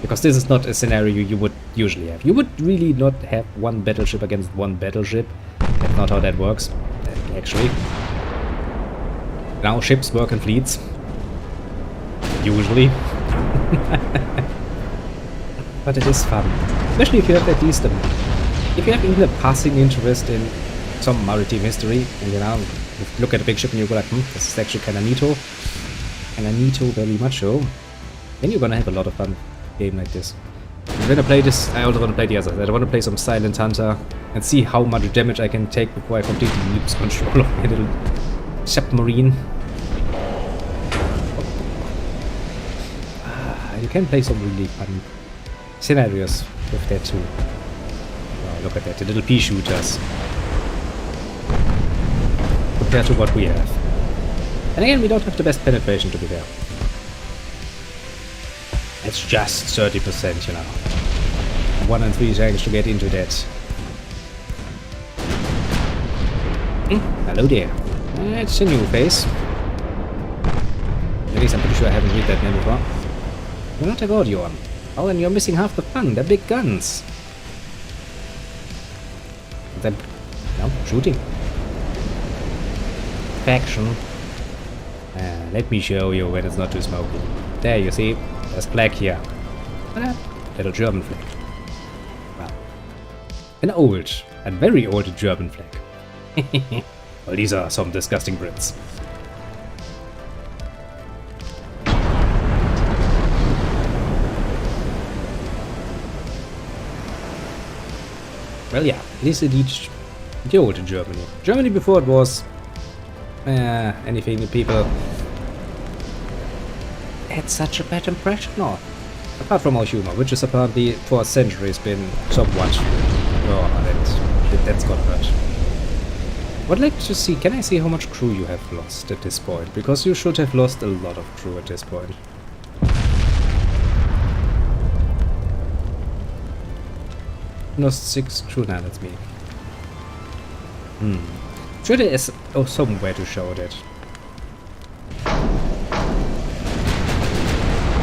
Because this is not a scenario you would usually have. You would really not have one battleship against one battleship. That's not how that works, actually. Now ships work in fleets. Usually. But it is fun. Especially if you have at least if you have even a passing interest in some maritime history, and you know, you look at a big ship and you go like, this is actually kinda neato. Kinda neato, very much so. Then you're gonna have a lot of fun with a game like this. And when I play this, I also wanna play the others. I wanna play some Silent Hunter and see how much damage I can take before I completely lose control of my little submarine. You can play some really fun scenarios with that too. Wow, look at that, the little pea shooters. Compared to what we have. And again, we don't have the best penetration to be there. It's just 30%, you know. 1 in 3 tanks to get into that. Hello there. It's a new face. At least I'm pretty sure I haven't read that name before. You're not a Gordion. Oh, and you're missing half the fun. They're big guns. Then, no, shooting. Faction. Let me show you when it's not too smoky. There, you see, there's flag here. Little German flag. Wow. An old, and very old German flag. Well, these are some disgusting Brits. Well, yeah, it is indeed the old Germany. Germany before it was anything that people had such a bad impression of. Apart from our humor, which is apparently for centuries been somewhat... Oh, that's got hurt. I'd like to see, can I see how much crew you have lost at this point? Because you should have lost a lot of crew at this point. Lost 6 crew, now that's me. Sure there is somewhere to show that.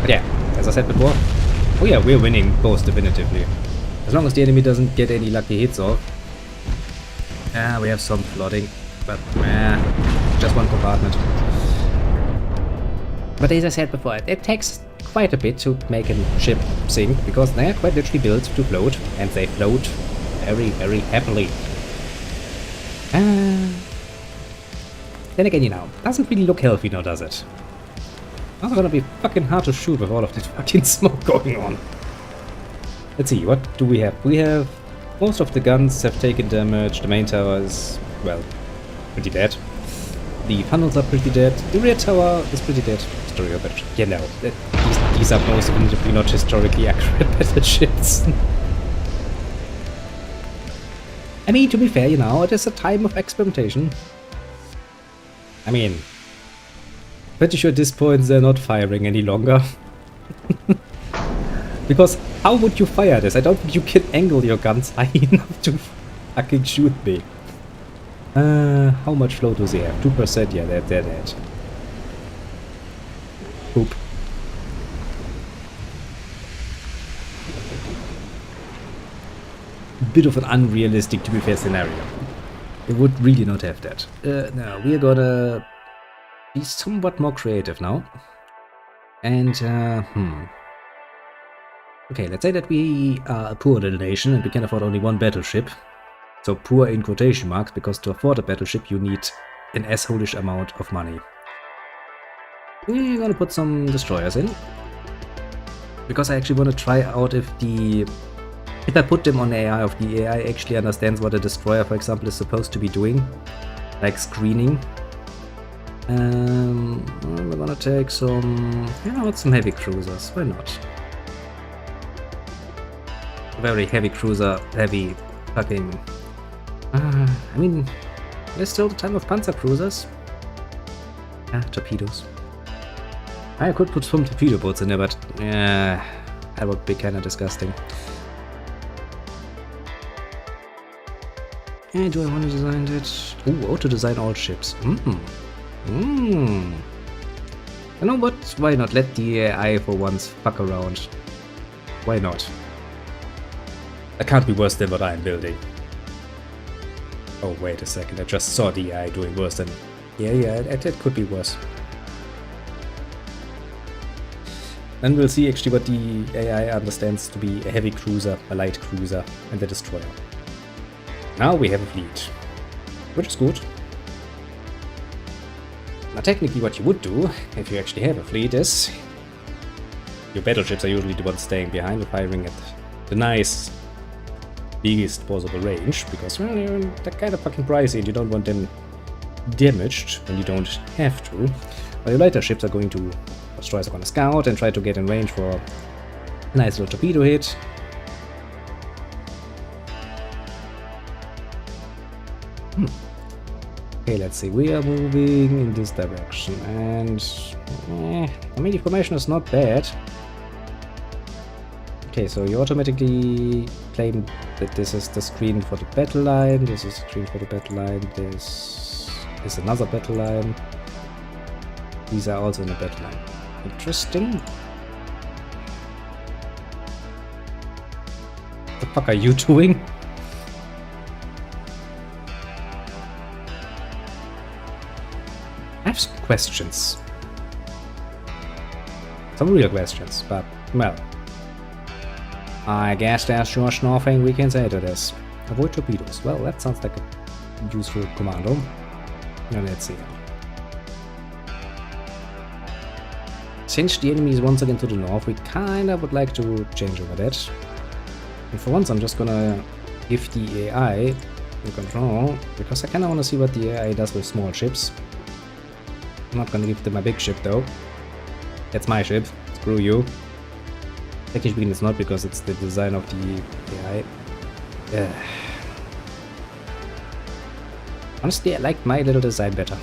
But yeah, as I said before, Oh yeah, we're winning both definitively. As long as the enemy doesn't get any lucky hits off. We have some flooding, but just one compartment. But as I said before, it takes quite a bit to make a ship sink, because they're quite literally built to float, and they float very, very happily. Then again, you know, doesn't really look healthy now, does it? It's gonna be fucking hard to shoot with all of this fucking smoke going on. Let's see, what do we have? We have... most of the guns have taken damage, the main tower is, well, pretty dead. The funnels are pretty dead, the rear tower is pretty dead. But you know, these are most definitely not historically accurate battleships. I mean, to be fair, you know, it is a time of experimentation. I mean, pretty sure at this point they're not firing any longer. Because how would you fire this? I don't think you can angle your guns high enough to fucking shoot me. How much flow do they have? 2%? Yeah, they're dead. Poop. Bit of an unrealistic, to be fair, scenario. They would really not have that. No, we're gonna be somewhat more creative now. And, okay, let's say that we are a poor little nation and we can afford only one battleship. So poor in quotation marks, because to afford a battleship you need an asshole-ish amount of money. We're gonna put some destroyers in. Because I actually want to try out if I put them on AI, if the AI actually understands what a destroyer, for example, is supposed to be doing. Like screening. We're gonna take some... you know what, some heavy cruisers, why not? Very heavy cruiser, heavy fucking... I mean, there's still the time of panzer cruisers. Torpedoes. I could put some torpedo boats in there, but that would be kinda disgusting. Do I want to design that? Ooh, auto-design all ships. You know what? Why not let the AI for once fuck around? Why not? That can't be worse than what I'm building. Oh, wait a second. I just saw the AI doing worse than... Yeah, it could be worse. Then we'll see actually what the AI understands to be a heavy cruiser, a light cruiser, and a destroyer. Now we have a fleet, which is good. Now technically what you would do, if you actually have a fleet, is... your battleships are usually the ones staying behind and firing at the nice, biggest possible range, because, well, they're kind of fucking pricey and you don't want them damaged when you don't have to. While your lighter ships are going to... destroyers are going to scout and try to get in range for a nice little torpedo hit. Okay, let's see, we are moving in this direction, and I mean, the formation is not bad. Okay, so you automatically claim that this is the screen for the battle line, this is the screen for the battle line, this is another battle line. These are also in the battle line. Interesting. What the fuck are you doing? I have some questions. Some real questions, but, well. I guess there's just nothing we can say to this. Avoid torpedoes. Well, that sounds like a useful commando. Now let's see. Since the enemy is once again to the north, we kinda would like to change over that. And for once I'm just gonna give the AI the control, because I kinda wanna see what the AI does with small ships. I'm not gonna give them a big ship though. That's my ship. Screw you. Technically speaking it's not, because it's the design of the AI. Honestly, I like my little design better.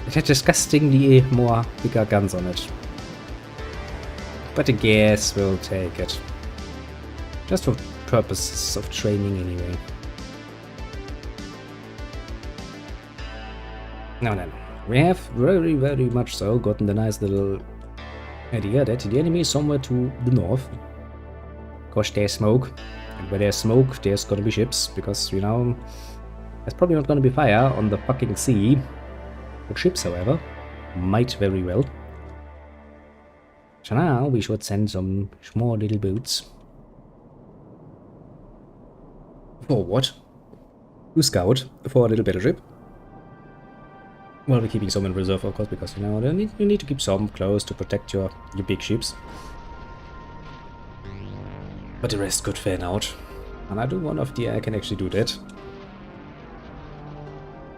It had disgustingly more bigger guns on it. But I guess we'll take it. Just for purposes of training anyway. Now then, we have very, very much so gotten the nice little idea that the enemy is somewhere to the north. Of course, there's smoke. And where there's smoke, there's gonna be ships. Because, you know, there's probably not gonna be fire on the fucking sea. The ships, however, might very well. So now we should send some small little boats. For what? To scout for a little battleship. Well, we're keeping some in reserve, of course, because you know you need to keep some close to protect your big ships. But the rest could fan out, and I do wonder if the AI can actually do that.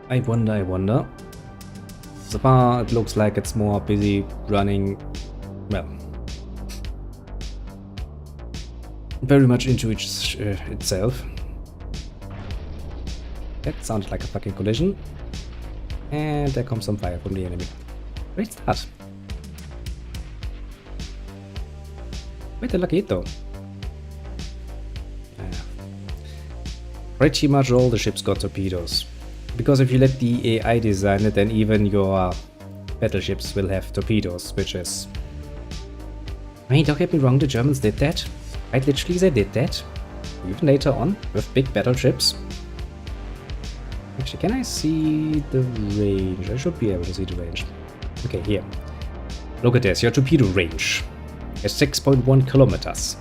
I wonder. So far, it looks like it's more busy running, well, very much into itself. That sounded like a fucking collision. And there comes some fire from the enemy. Great start. Quite a lucky hit though. Pretty much all the ships got torpedoes. Because if you let the AI design it, then even your battleships will have torpedoes, which is... I mean, don't get me wrong, the Germans did that. Quite literally they did that. Even later on, with big battleships. Actually, can I see the range? I should be able to see the range. Okay, here. Look at this, your torpedo range is 6.1 kilometers.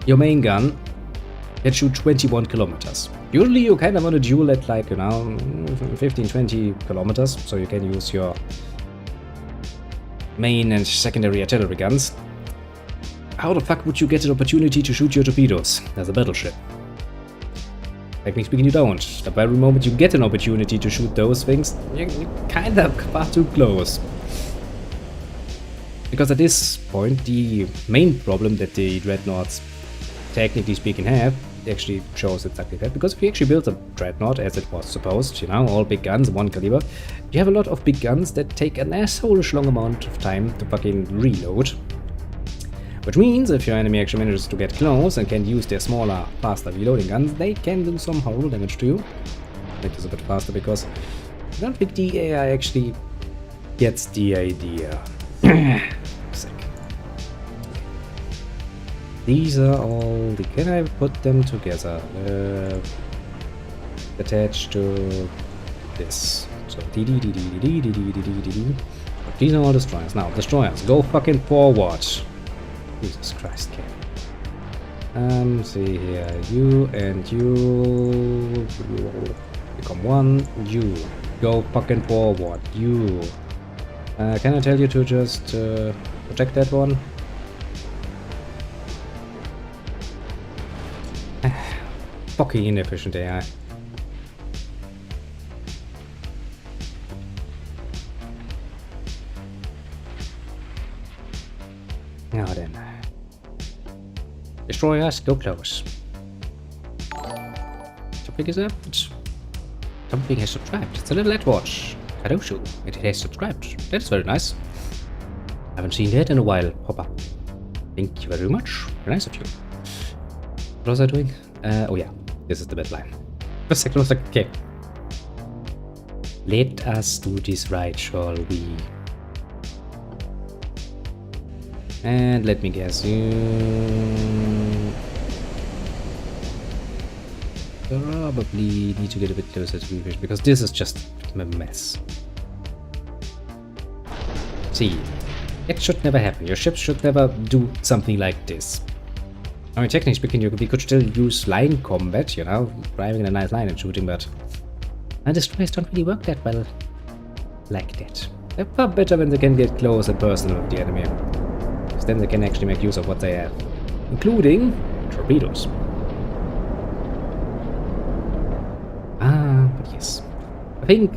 Your main gun can shoot 21 kilometers. Usually you kind of want to duel at like, you know, 15-20 kilometers, so you can use your main and secondary artillery guns. How the fuck would you get an opportunity to shoot your torpedoes as a battleship? Technically speaking, you don't. The very moment you get an opportunity to shoot those things, you're kind of far too close. Because at this point, the main problem that the Dreadnoughts, technically speaking, have actually shows exactly that. Because if you actually build a Dreadnought as it was supposed, you know, all big guns, one caliber, you have a lot of big guns that take an asshole-ish long amount of time to fucking reload. Which means if your enemy actually manages to get close and can use their smaller, faster reloading guns, they can do some horrible damage to you. Make this a bit faster because I don't think the AI actually gets the idea. Sick. These are all the... Can I put them together? Attached to this. So these are all destroyers. Now, destroyers, go fucking forward. Jesus Christ, okay. See here, you and you become one, you go fucking forward, you. Can I tell you to just protect that one? Fucking inefficient AI. Now then. Destroyers, go close. Something is up. Something has subscribed. It's a little Edward. Kadoshu. It has subscribed. That's very nice. Haven't seen that in a while. Pop up. Thank you very much. Very nice of you. What was I doing? Oh yeah. This is the bed line. For a second I was like, okay. Let us do this right, shall we? And let me guess, you probably need to get a bit closer to me because this is just a mess. See, it should never happen. Your ships should never do something like this. I mean, technically speaking, we could still use line combat, you know, driving in a nice line and shooting, but destroyers don't really work that well like that. They're far better when they can get close and personal with the enemy. Then they can actually make use of what they have, including torpedoes. But yes. I think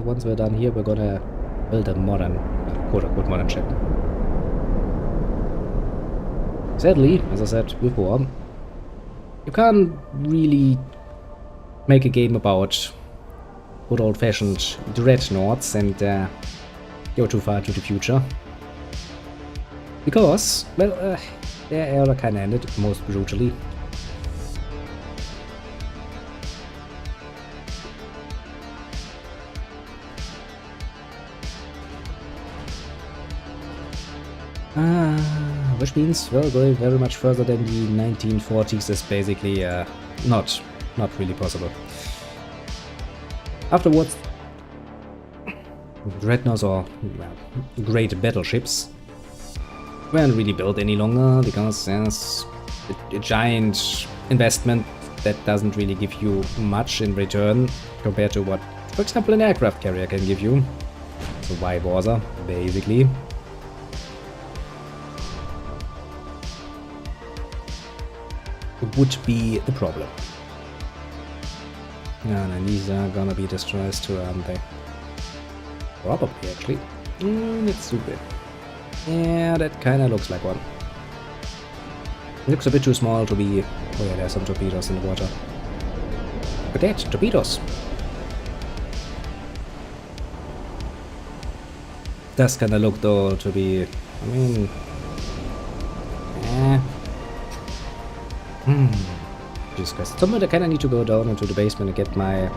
once we're done here, we're gonna build a modern, quote-unquote modern ship. Sadly, as I said before, you can't really make a game about good old-fashioned Dreadnoughts and go too far into the future. Because, well, their era kinda ended most brutally. Which means, well, going very much further than the 1940s is basically not really possible. Afterwards, Dreadnoughts or great battleships weren't really built any longer because there's a giant investment that doesn't really give you much in return compared to what, for example, an aircraft carrier can give you. So why bother, basically. Would be the problem. And these are gonna be destroyers too, aren't they? Probably, actually. It's stupid. Yeah, that kinda looks like one. Looks a bit too small to be... Oh yeah, there's some torpedoes in the water. Look at that, torpedoes! Does kinda look though to be... I mean... Jesus Christ. Somewhere I kinda need to go down into the basement and get my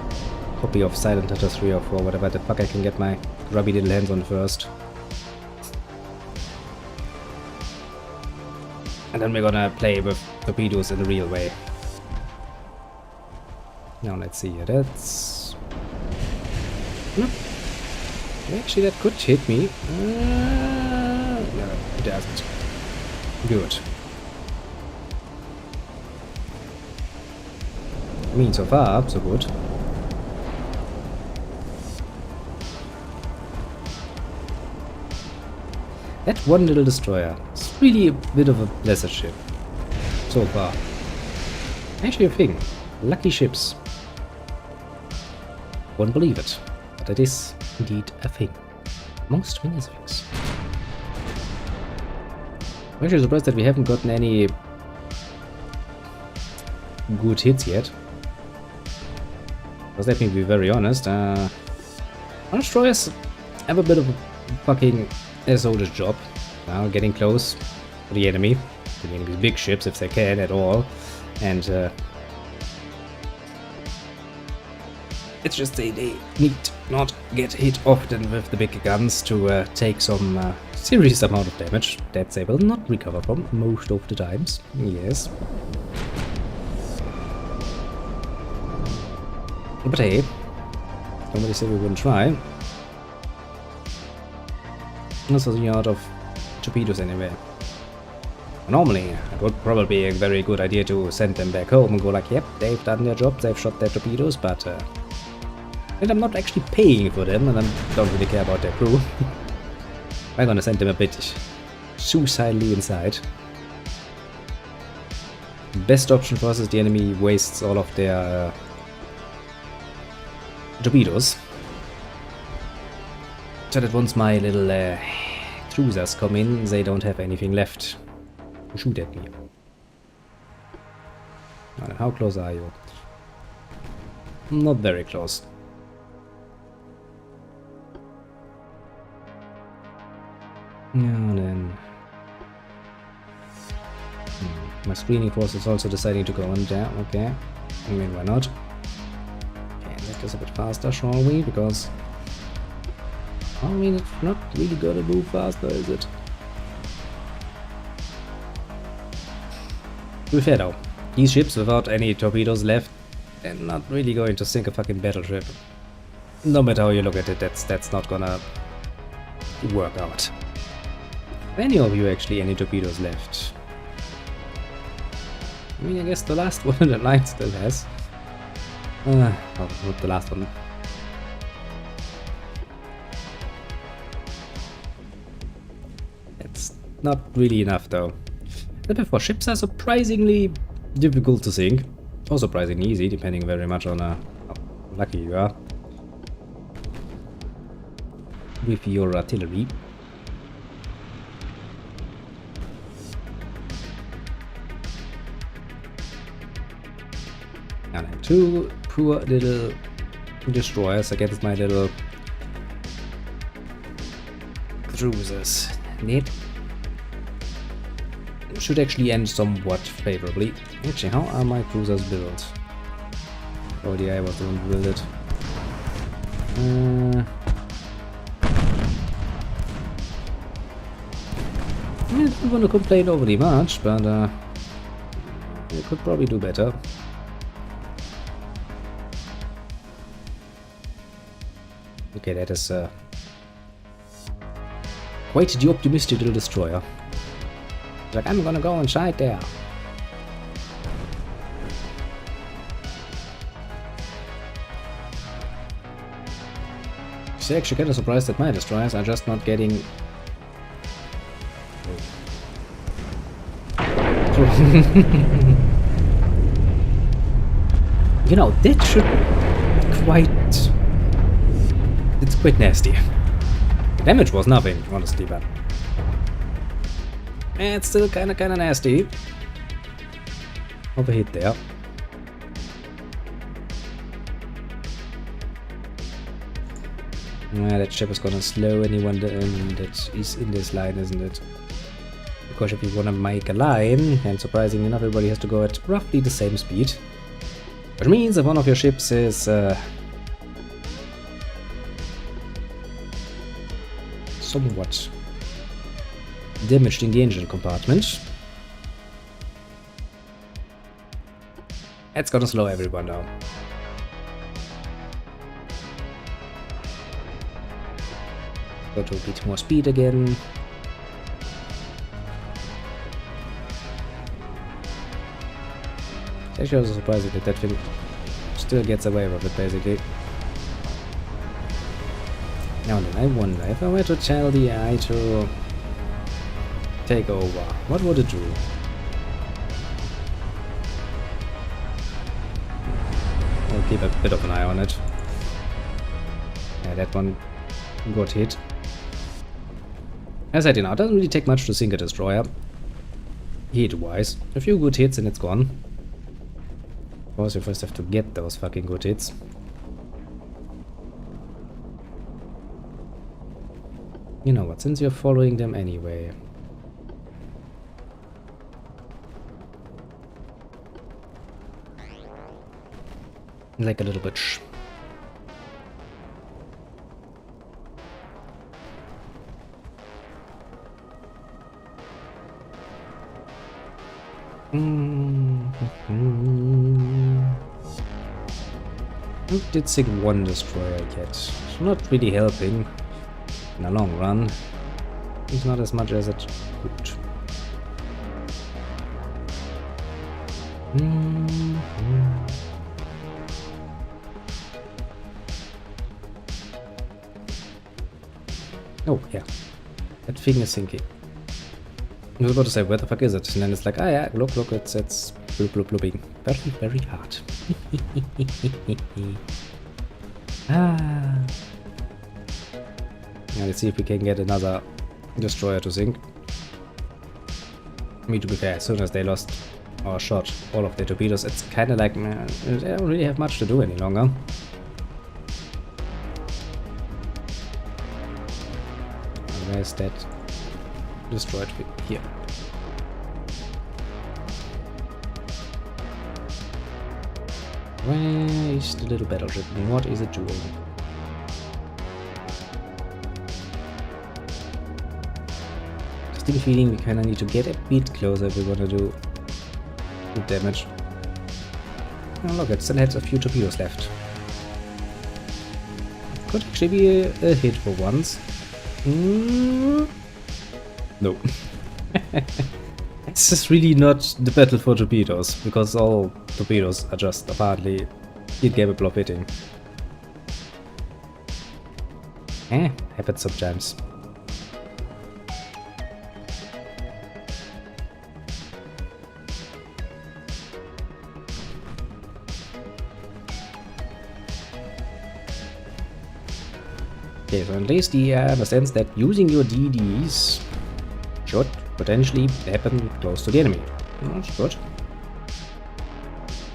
copy of Silent Hunter 3 or 4, whatever the fuck I can get my grubby little hands on first. And then we're gonna play with torpedoes in the real way. Now let's see, that's... No. Actually that could hit me. No, it doesn't. Good. I mean, so far, so good. That one little destroyer is really a bit of a blessed ship. So far. Actually a thing. Lucky ships. Won't believe it. But it is indeed a thing. Amongst many things. I'm actually surprised that we haven't gotten any good hits yet. Because let me be very honest, destroyers have a bit of a fucking SO'd job. Now getting close to the enemy's big ships if they can at all. And it's just they need not get hit often with the big guns to take some serious amount of damage that they will not recover from most of the times. Yes. But hey, somebody said we wouldn't try. This was out of torpedoes anyway. Normally, it would probably be a very good idea to send them back home and go like, yep, they've done their job, they've shot their torpedoes, but and I'm not actually paying for them, and I don't really care about their crew. I'm gonna send them a bit suicidally inside. Best option for us is the enemy wastes all of their torpedoes. So that once my little cruisers come in, they don't have anything left to shoot at me. And how close are you? Not very close. And then... my screening force is also deciding to go on there, okay. I mean, why not? Okay, that is a bit faster, shall we? Because... I mean, it's not really gonna move faster, is it? To be fair though, these ships without any torpedoes left, they're not really going to sink a fucking battleship. No matter how you look at it, that's not gonna work out. Any of you actually any torpedoes left? I mean, I guess the last one in the line still has. Oh, not the last one. It's not really enough though. The before ships are surprisingly difficult to sink. Or surprisingly easy, depending very much on how lucky you are with your artillery. And I have two poor little destroyers against my little cruisers. Neat. Should actually end somewhat favorably. Actually, how are my cruisers built? Oh yeah, I was the one who built it. don't want to complain overly much, but we could probably do better. Okay, that is quite the optimistic little destroyer. Like, I'm gonna go inside there. It's actually kind of surprised that my destroyers are just not getting... You know, that should quite... It's quite nasty. The damage was nothing, honestly, but... It's still kinda nasty. Overhit there. That ship is gonna slow anyone that is in this line, isn't it? Because if you wanna make a line, and surprisingly enough, everybody has to go at roughly the same speed. Which means if one of your ships is somewhat damaged in the engine compartment, it's gonna slow everyone down. Go to a bit more speed again. It's actually also surprising that that thing still gets away with it, basically. Now then, I wonder if I were to tell the AI to take over, what would it do? I'll keep a bit of an eye on it. Yeah, that one got hit. As I said, you know, it doesn't really take much to sink a destroyer. Hit-wise. A few good hits and it's gone. Of course, you first have to get those fucking good hits. You know what, since you're following them anyway. Like a little bitch. I did sink one destroyer yet. It's not really helping in the long run. It's not as much as it could. Oh, yeah. That thing is sinking. I was about to say, where the fuck is it? And then it's like, ah yeah, look, it's blooping. Very, very hard. Ah. Now let's see if we can get another destroyer to sink. I mean, to be fair, as soon as they lost or shot all of their torpedoes, it's kinda like, man, they don't really have much to do any longer. Where's that destroyed here? Where is the little battleship? What is it doing? Still feeling we kinda need to get a bit closer if we wanna do good damage. Oh look, it still has a few torpedoes left. Could actually be a hit for once. No. It's just really not the battle for torpedoes, because all torpedoes are just apparently incapable of hitting. Happens sometimes. Okay, so at least he understands that using your DDs should potentially happen close to the enemy. That's good.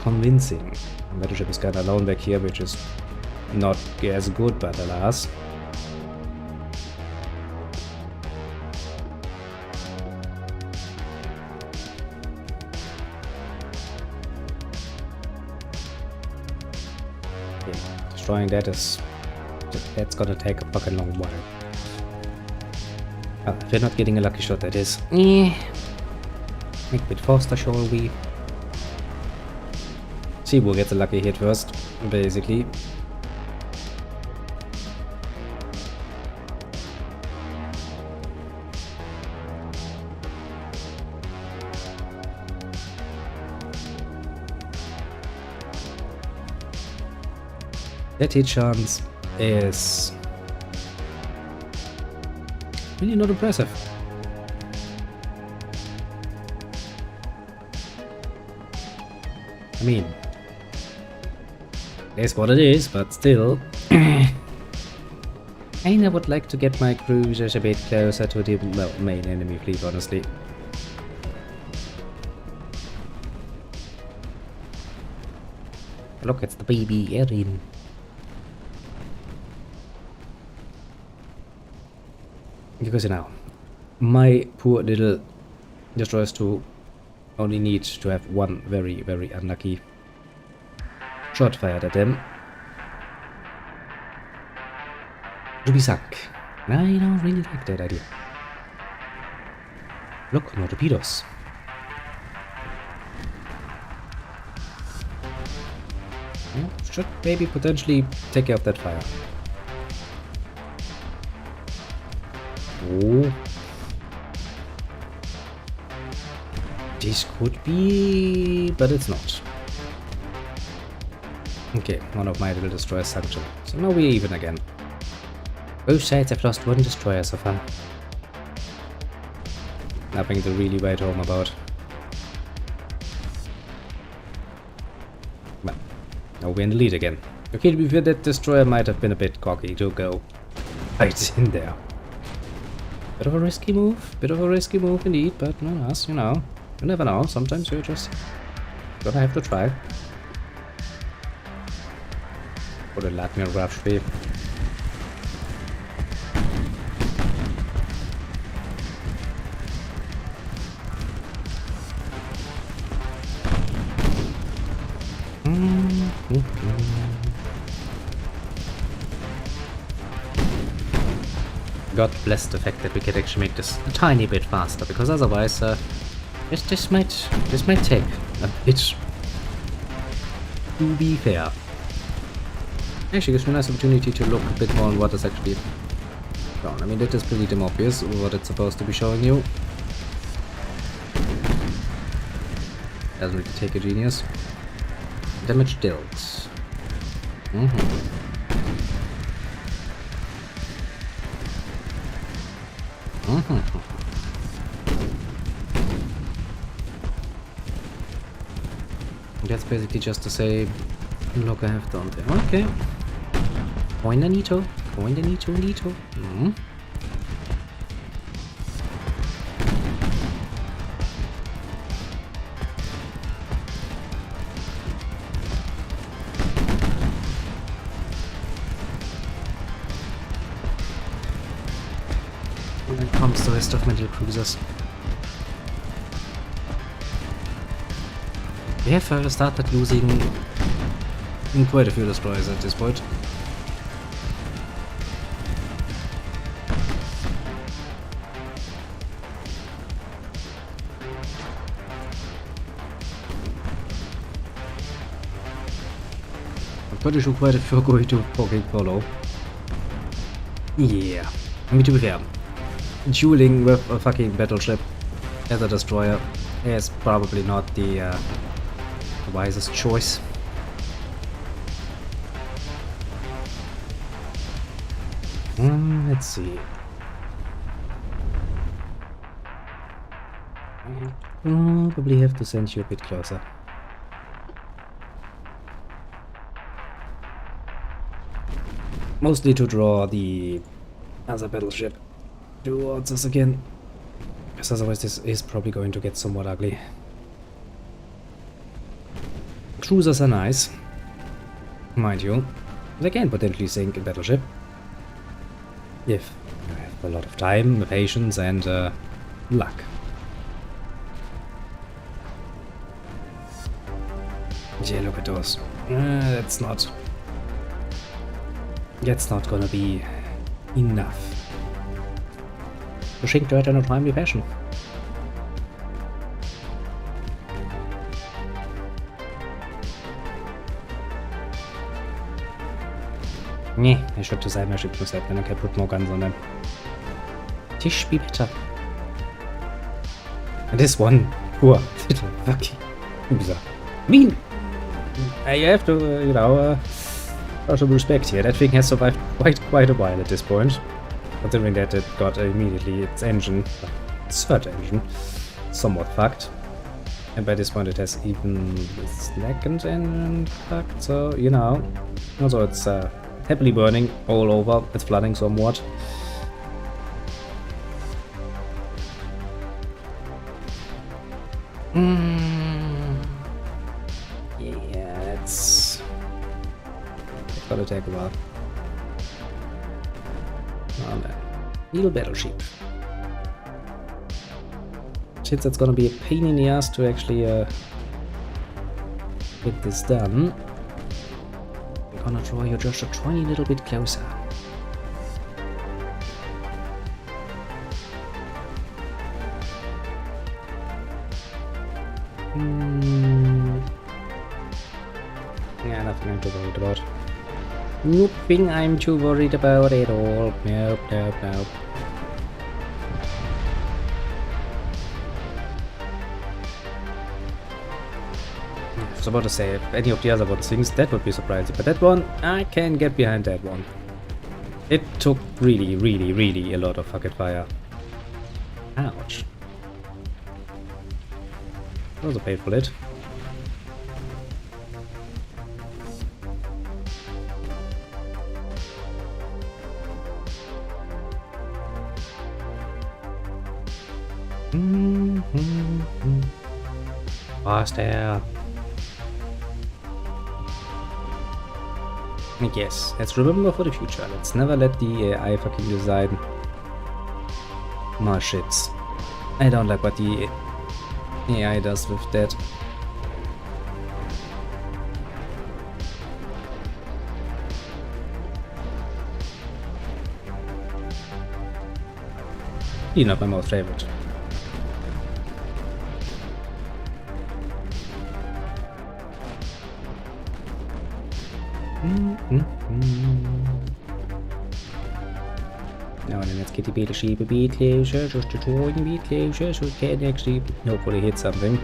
Convincing. The battleship is kind of alone back here, which is not as good, but alas. Okay, destroying that is... that's gonna take a fucking long while. We're not getting a lucky shot, that is. Make a bit faster, shall we? See who gets a lucky hit first, basically. That hit chance is really not impressive. I mean, it is what it is, but still. I would like to get my cruisers a bit closer to the main enemy fleet, honestly. Look, it's the baby Erin. Because you know, my poor little destroyers 2 only need to have one very, very unlucky shot fired at them to be sunk. I don't really like that idea. Look, more torpedoes. Should maybe potentially take care of that fire. Oh. This could be, but it's not. Okay, one of my little destroyers sunk. So now we're even again. Both sides have lost one destroyer so far. Nothing to really write home about. Well, now we're in the lead again. Okay, to be fair, that destroyer might have been a bit cocky to go right in there. Bit of a risky move indeed, but nonetheless, you know, you never know, sometimes you're just gonna have to try. Or laat me rush weer. God bless the fact that we could actually make this a tiny bit faster, because otherwise, this might take a bit. To be fair, actually gives me a nice opportunity to look a bit more on what is actually shown. I mean, it is pretty damn obvious what it's supposed to be showing you. Doesn't really take a genius. Damage dealt. That's basically just to say, look, I have done there. Okay. Coinanito. When it comes to the rest of my little cruisers. We have started losing quite a few destroyers at this point. I'm pretty sure quite a few are going to fucking follow. Yeah. I mean, to be fair, dueling with a fucking battleship as a destroyer is probably not the wisest choice. Let's see. I probably have to send you a bit closer. Mostly to draw the other battleship towards us again, because otherwise this is probably going to get somewhat ugly. Cruisers are nice, mind you. They can potentially sink a battleship if you have a lot of time, patience, and luck. Yeah, look at those. That's not gonna be enough. geschenkt Leute in a timely fashion. Nee, I should design my ship set when I can put more guns on them. Tisch be better. And this one poor little fucking loser. Mean! You have to, you know, show some respect here. That thing has survived quite a while at this point. Considering that it got immediately its engine, its third engine, somewhat fucked. And by this point it has even its second engine fucked, so, you know. Also it's happily burning all over, it's flooding somewhat. Yeah, it's gonna take a while. Oh man. Little battleship. Shit, that's gonna be a pain in the ass to actually get this done. I'm gonna draw you just a tiny little bit closer. Yeah, nothing I'm too worried about. Nothing I'm too worried about at all. Nope, nope, nope. I was about to say, if any of the other ones things, that would be surprising. But that one, I can get behind that one. It took really, really, really a lot of fucking fire. Ouch. That was a painful hit. Faster. Yes, let's remember for the future. Let's never let the AI fucking design more shits. I don't like what the AI does with that. You're not my most favorite. Now then, let's get the battleship a bit closer, just a tiny bit closer, so we can actually hopefully hit something.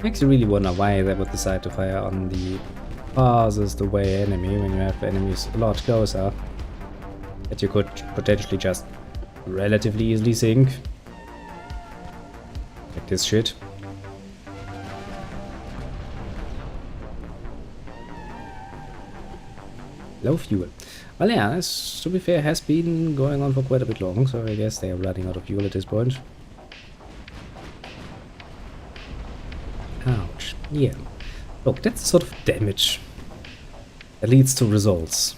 Makes you really wonder why they would decide to fire on the farthest away enemy when you have enemies a lot closer that you could potentially just relatively easily sink. Like this shit. Low fuel. Well, yeah, this, to be fair, has been going on for quite a bit long, so I guess they are running out of fuel at this point. Ouch. Yeah. Look, that's the sort of damage that leads to results.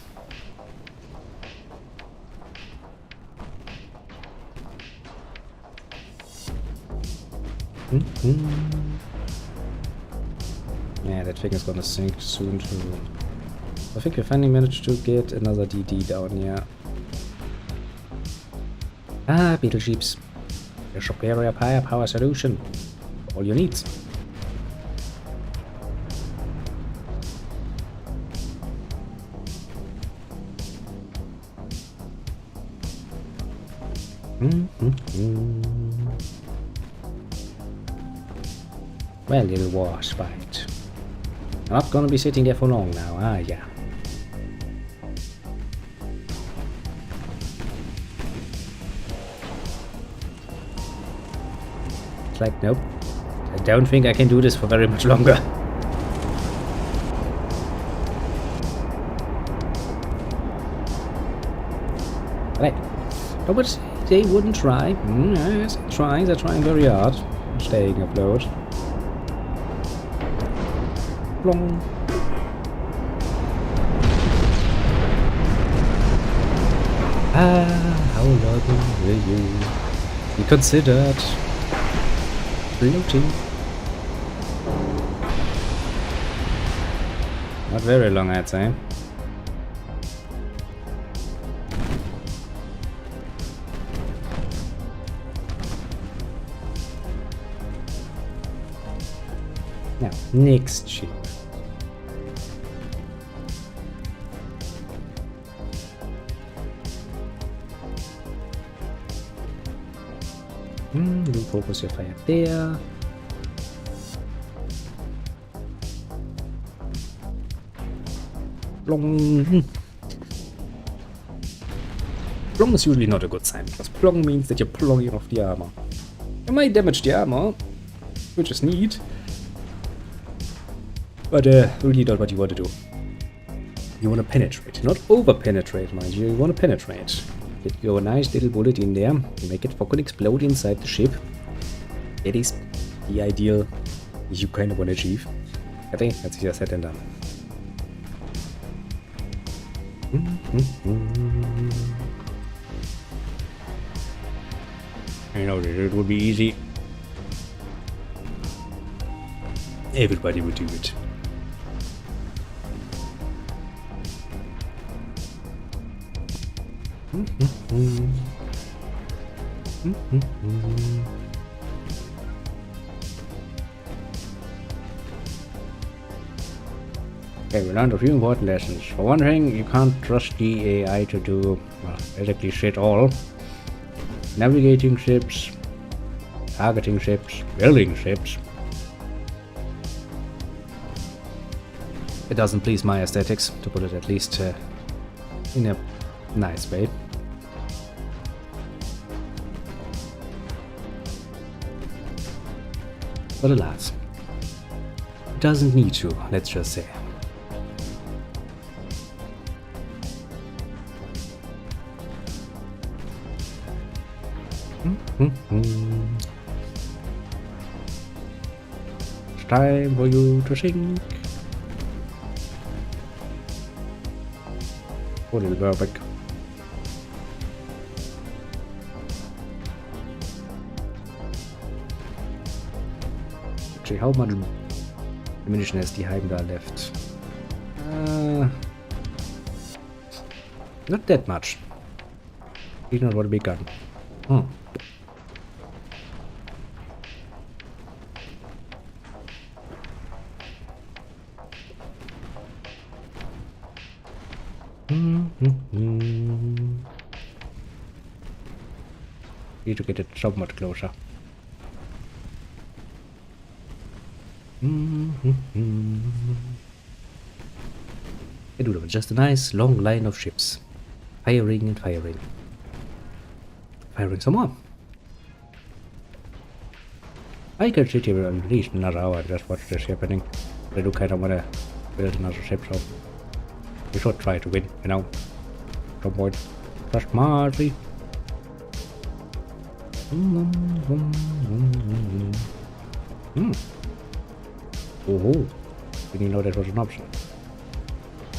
Yeah, that thing is gonna sink soon too. I think we finally managed to get another DD down here. Ah, battleships. The superior firepower solution. All you need. Well, little war spite. I'm not gonna be sitting there for long now, ah, yeah. It's like, nope. I don't think I can do this for very much longer. Right. But they wouldn't try. Yes, they're trying very hard. Staying afloat. How long will you be considered floating? Not very long, I'd say. Now, next ship. You focus your fire there. Plong. Plong is usually not a good sign, because plong means that you're plonging off the armor. You might damage the armor, which is neat, but really not what you want to do. You want to penetrate, not over-penetrate, mind you. You want to penetrate. Get your nice little bullet in there, make it fucking explode inside the ship. That is the ideal you kind of want to achieve. I think that's easier said than done. I know that it would be easy. Everybody would do it. Okay, we learned a few important lessons. For one thing, you can't trust the AI to do, well, basically shit all. Navigating ships, targeting ships, building ships. It doesn't please my aesthetics, to put it at least in a nice way. But alas, it doesn't need to, let's just say. It's time for you to sink. Oh, little Burbeck. Actually, how much ammunition has the Heimdall left? Not that much. He's not what a big gun. Need to get it somewhat closer. I do have just a nice long line of ships. Firing and firing. Firing some more. I could sit here at least another hour and just watch this happening. I do kind of want to build another ship, so we should try to win, you know. Some point. Just smartly. Oh, didn't know that was an option.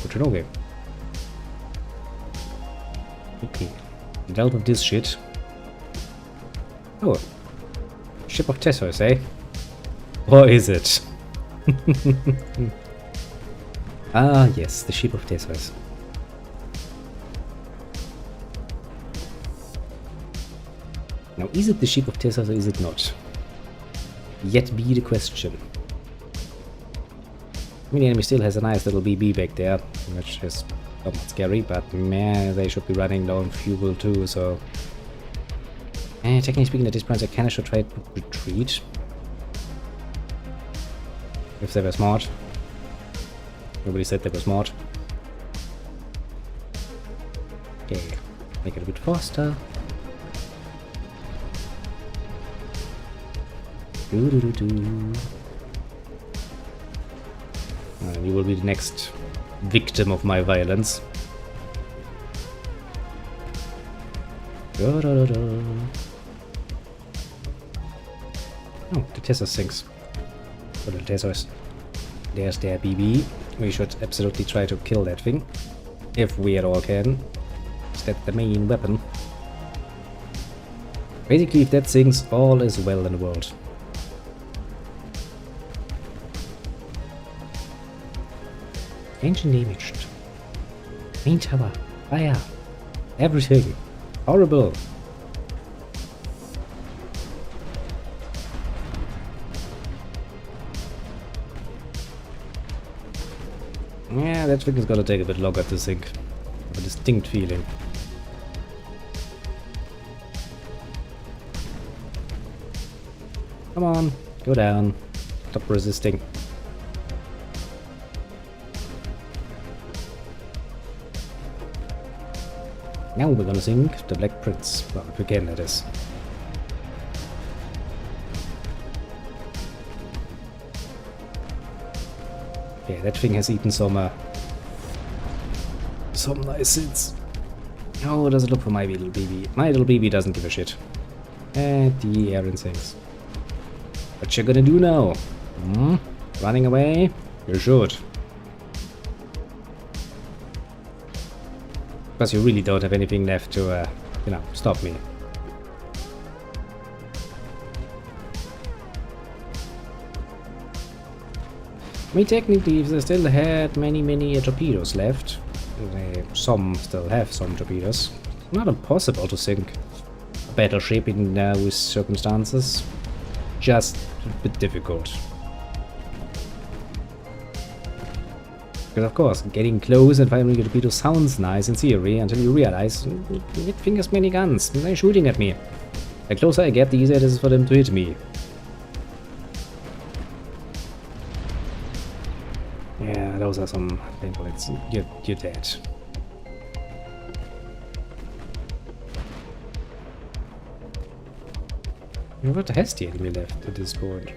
Good to know, game. Okay, dealt with this shit. Oh, ship of Tessos, eh? Or is it? Ah, yes, the ship of Tessos. Now, is it the ship of Tessos or is it not? Yet be the question. I mean, the enemy still has a nice little BB back there, which is somewhat scary, but man, they should be running low on fuel too, so... technically speaking, at this point, I kinda should try to retreat. If they were smart. Nobody said they were smart. Okay, make it a bit faster. You will be the next victim of my violence. Oh, the Tessos sinks. So the Tessos. There's their BB. We should absolutely try to kill that thing. If we at all can. Is that the main weapon? Basically, if that sinks, all is well in the world. Engine damaged. Main tower. Fire. Everything. Horrible. Yeah, that thing is gonna take a bit longer to sink. I have a distinct feeling. Come on, go down. Stop resisting. Now we're gonna sink the Black Prince. Well, if we can, that is. Yeah, that thing has eaten some nice hits. How does it look for my little baby? My little baby doesn't give a shit. And the Aaron sinks. What you gonna do now? Hmm? Running away? You should. Because you really don't have anything left to, you know, stop me. I mean, technically, if they still had many torpedoes left, some still have some torpedoes, it's not impossible to sink a battleship in those circumstances. Just a bit difficult. Because of course, getting close and firing a torpedo sounds nice in theory until you realize that thing has many guns and they're shooting at me. The closer I get, the easier it is for them to hit me. Yeah, those are some pain bullets. You're dead. What has the enemy left at this point?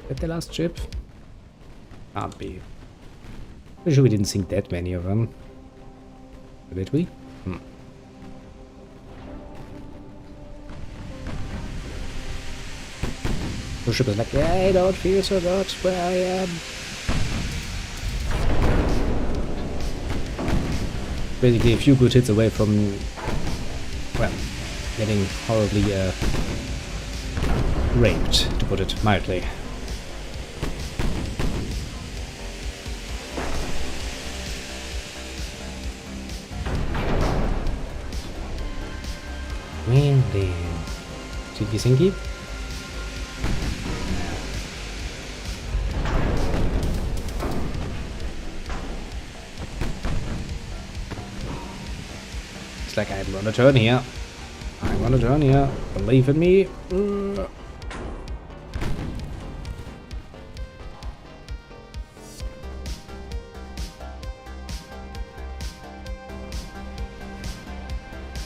Is that the last ship? Can't be. I'm sure we didn't sink that many of them. Did we? The ship is like, I don't feel so good where I am. Basically a few good hits away from, well, getting horribly raped, to put it mildly. Man, damn. Sinky sinky? It's like I'm gonna turn here. I'm gonna turn here. Believe in me.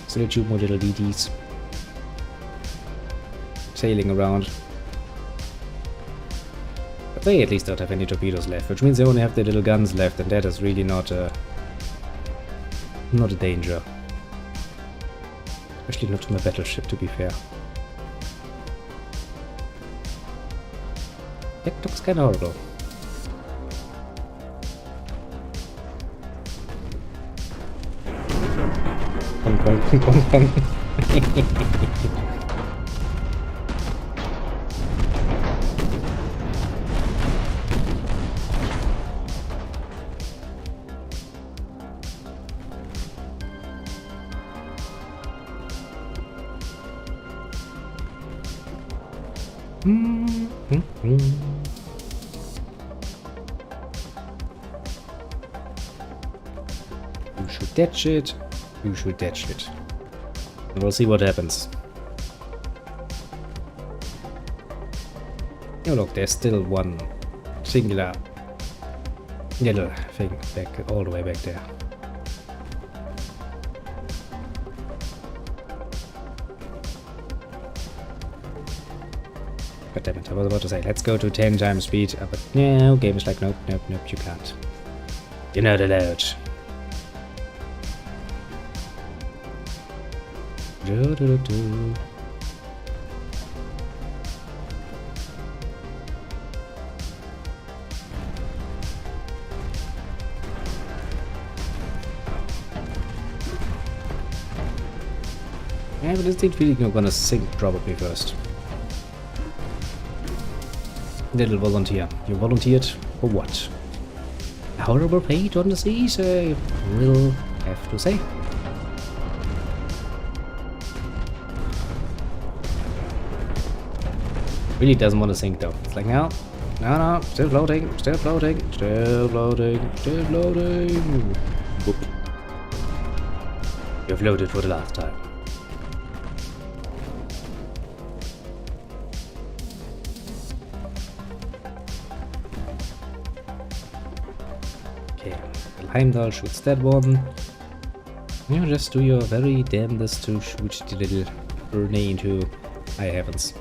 Still 2 more little DDs sailing around. But they at least don't have any torpedoes left, which means they only have their little guns left, and that is really not a danger. Especially not to my battleship, to be fair. That looks kinda horrible. Pong pong pong pong pong. You shoot that shit. You shoot that shit. And we'll see what happens. Oh look, there's still one singular little thing back all the way back there. God damn it, I was about to say, let's go to 10 times speed, but no, game is like, nope, nope, nope, you can't. You're not allowed. Yeah, but this thing feeling you're gonna sink probably first. Little volunteer. You volunteered for what? A horrible fate on the seas, I will have to say. Really doesn't want to sink though. It's like, no, still floating, still floating, still floating, still floating. Whoop. You've floated for the last time. Okay, Heimdall shoots that one. You just do your very damnedest to shoot the little grenade into high heavens.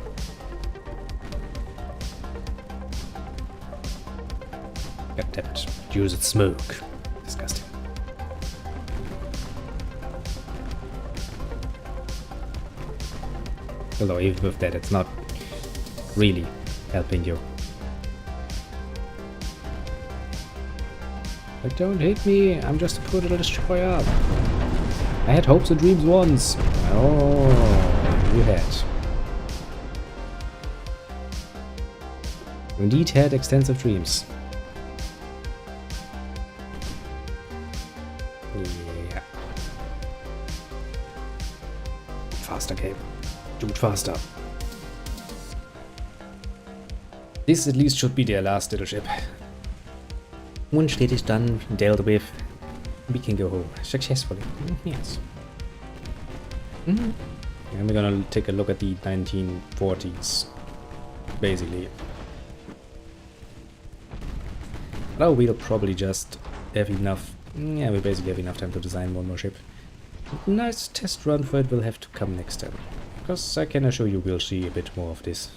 God damn it. Use its smoke. Disgusting. Although even with that, it's not really helping you. Like, don't hit me, I'm just a poor little destroyer. I had hopes and dreams once. Oh, you had. You indeed had extensive dreams. Yeah. Faster, Cape. Do it faster. This at least should be their last little ship. One shit is done, dealt with. We can go home successfully. Yes. And we're gonna take a look at the 1940s, basically. Oh, we'll probably just have enough. Yeah, we basically have enough time to design one more ship. Nice test run for it will have to come next time, because I can assure you we'll see a bit more of this.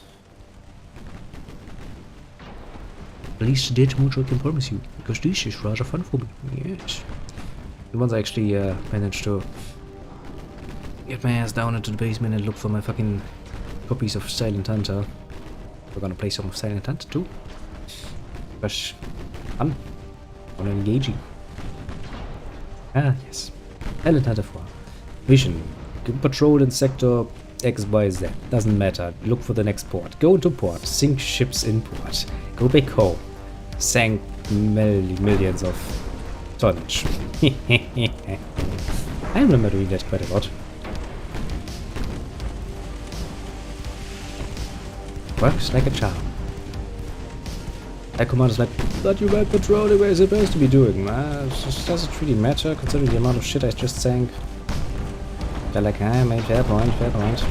At least that much I can promise you, because this is rather fun for me. Yes. And once I actually managed to get my ass down into the basement and look for my fucking copies of Silent Hunter, we're gonna play some of Silent Hunter too. Because fun, fun and engaging. Ah yes, Silent Hunter 4. Mission: patrol in sector XYZ. Doesn't matter. Look for the next port. Go into port. Sink ships in port. Go back home. Sank millions of tonnage. I remember doing that quite a lot. Works like a charm. That command is like, but you went patrolling where you're supposed to be doing. Doesn't really matter considering the amount of shit I just sank. They're like, ah, mate, fair point, fair point.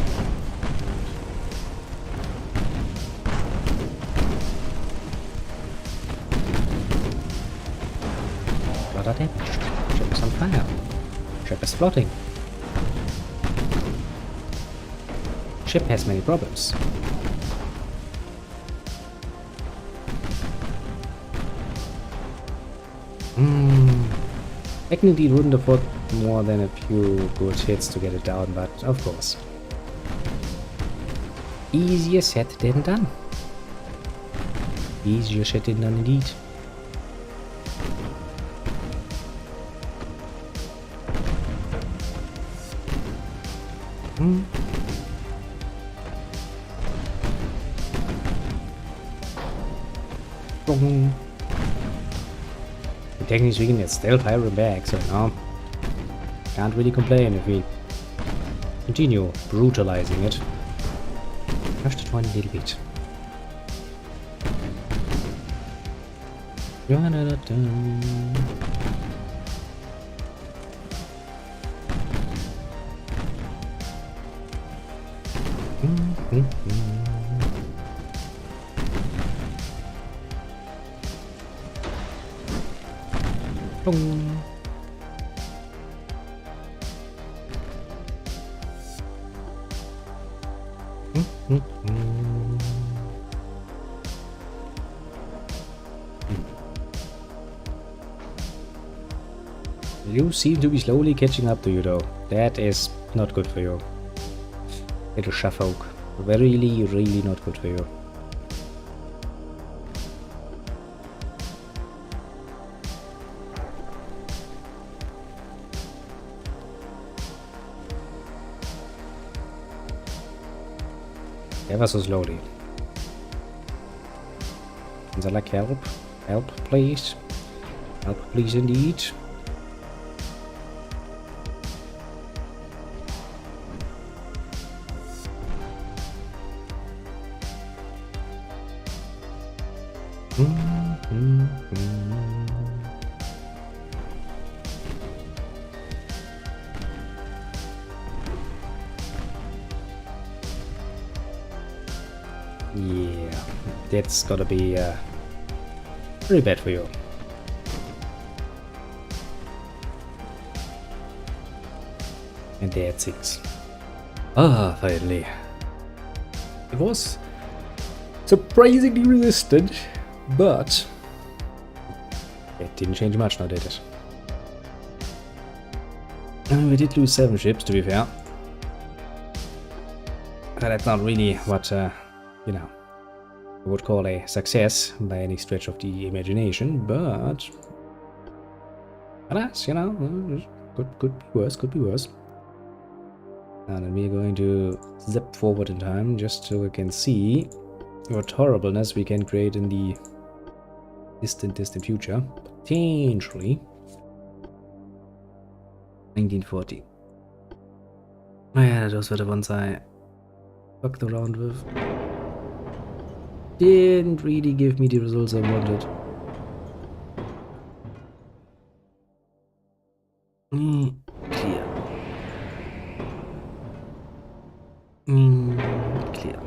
What are damaged? Ship is on fire. Ship is floating. Ship has many problems. Technically, it wouldn't have fought more than a few good hits to get it down, but of course. Easier said than done. Easier said than done indeed. Technically speaking, it's still pirate back, so no, can't really complain if we continue brutalizing it. Just one little bit. You seem to be slowly catching up to you though. That is not good for you. Little Shaffolk. Really, really not good for you. Ever so slowly. Is that like help? Help, please. Help, please, indeed. Yeah, that's gotta be pretty bad for you. And that's it. Ah, finally. It was surprisingly resistant, but it didn't change much now, did it? I mean, we did lose 7 ships, to be fair. But that's not really what, you know, I would call a success by any stretch of the imagination, but alas, you know, could be worse, could be worse. And then we're going to zip forward in time just so we can see what horribleness we can create in the distant future. Potentially 1940. Oh yeah, those were the ones I fucked around with. Didn't really give me the results I wanted. Clear. Clear.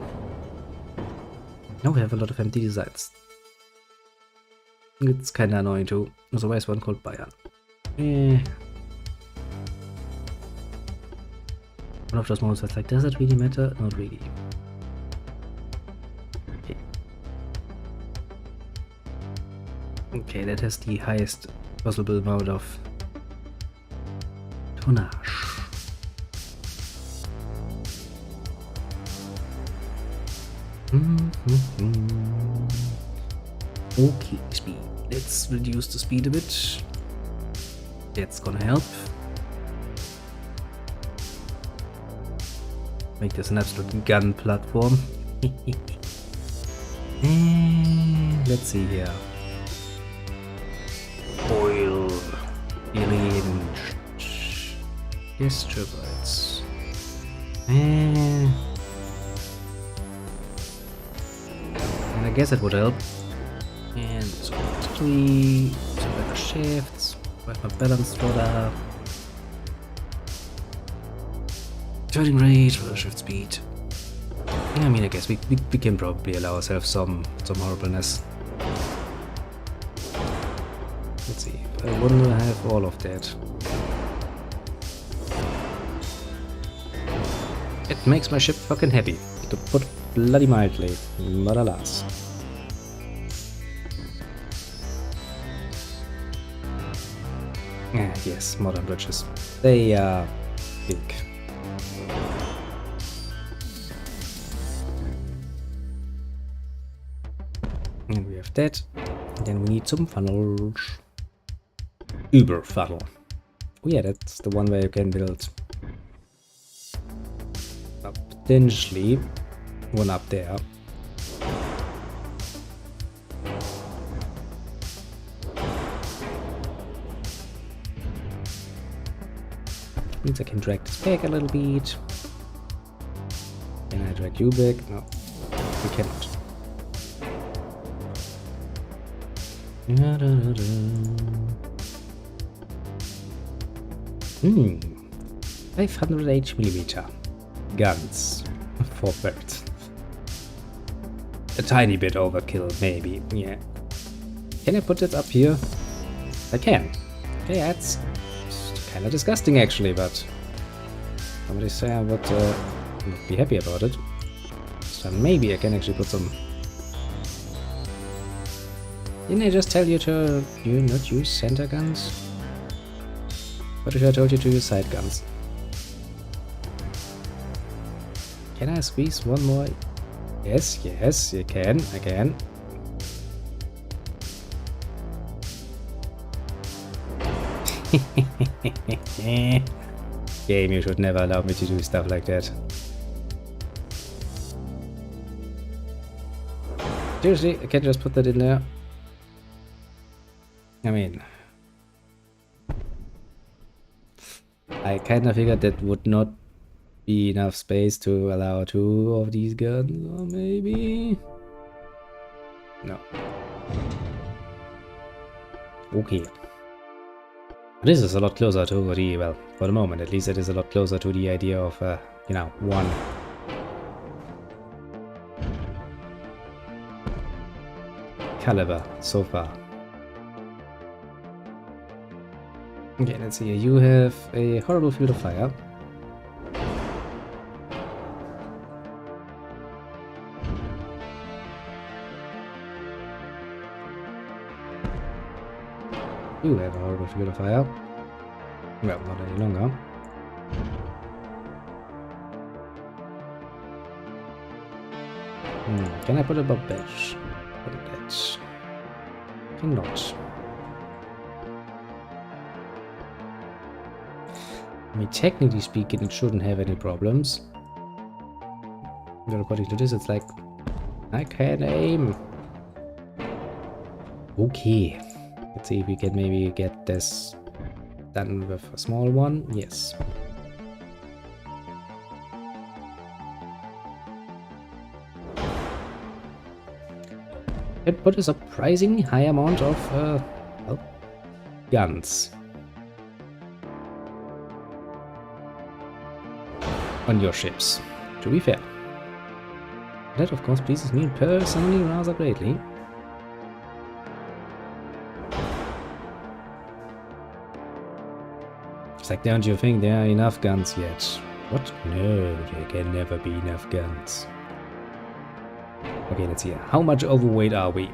Now we have a lot of empty designs. It's kinda annoying too. There's always one called Bayern. One of those moments that's like, does it really matter? Not really. Okay. Okay, that has the highest possible amount of tonnage. Okay, speed. Let's reduce the speed a bit. That's gonna help. Make this an absolute gun platform. And let's see here. Oil. Arranged. Yes, turbines. And I guess it would help. And so 3, some better shafts, quite my balanced rudder. Turning rate, rudder shift speed. I mean, I guess we can probably allow ourselves some horribleness. Let's see, I want to have all of that. It makes my ship fucking happy, to put bloody mildly, but alas. Ah, yes, modern bridges. They are big. And we have that. And then we need some funnels. Uber funnel. Oh yeah, that's the one where you can build potentially one up there. Means I can drag this back a little bit. Can I drag you back? No, we cannot. 500mm guns for birds. A tiny bit overkill, maybe. Yeah. Can I put it up here? I can. Okay, that's kind of disgusting actually, but somebody say I would be happy about it. So maybe I can actually put some. Didn't I just tell you to not use center guns? What if I told you to use side guns? Can I squeeze one more? Yes, yes, you can. I can. Game, you should never allow me to do stuff like that. Seriously, I can't just put that in there. I mean, I kind of figured that would not be enough space to allow 2 of these guns, or maybe... No. Okay. This is a lot closer to the, well, for the moment at least it is a lot closer to the idea of, you know, 1. Caliber so far. Okay, let's see. You have a horrible field of fire. You have a horrible field of fire. Well, not any longer. Can I put a bob bench? Put that. Cannot. I mean, technically speaking, it shouldn't have any problems. But according to this, it's like, I can't aim. Okay. Let's see if we can maybe get this done with a small one. Yes. It put a surprisingly high amount of, well, guns on your ships, to be fair. That, of course, pleases me personally rather greatly. It's like, don't you think there are enough guns yet? What? No, there can never be enough guns. Okay, let's see. How much overweight are we?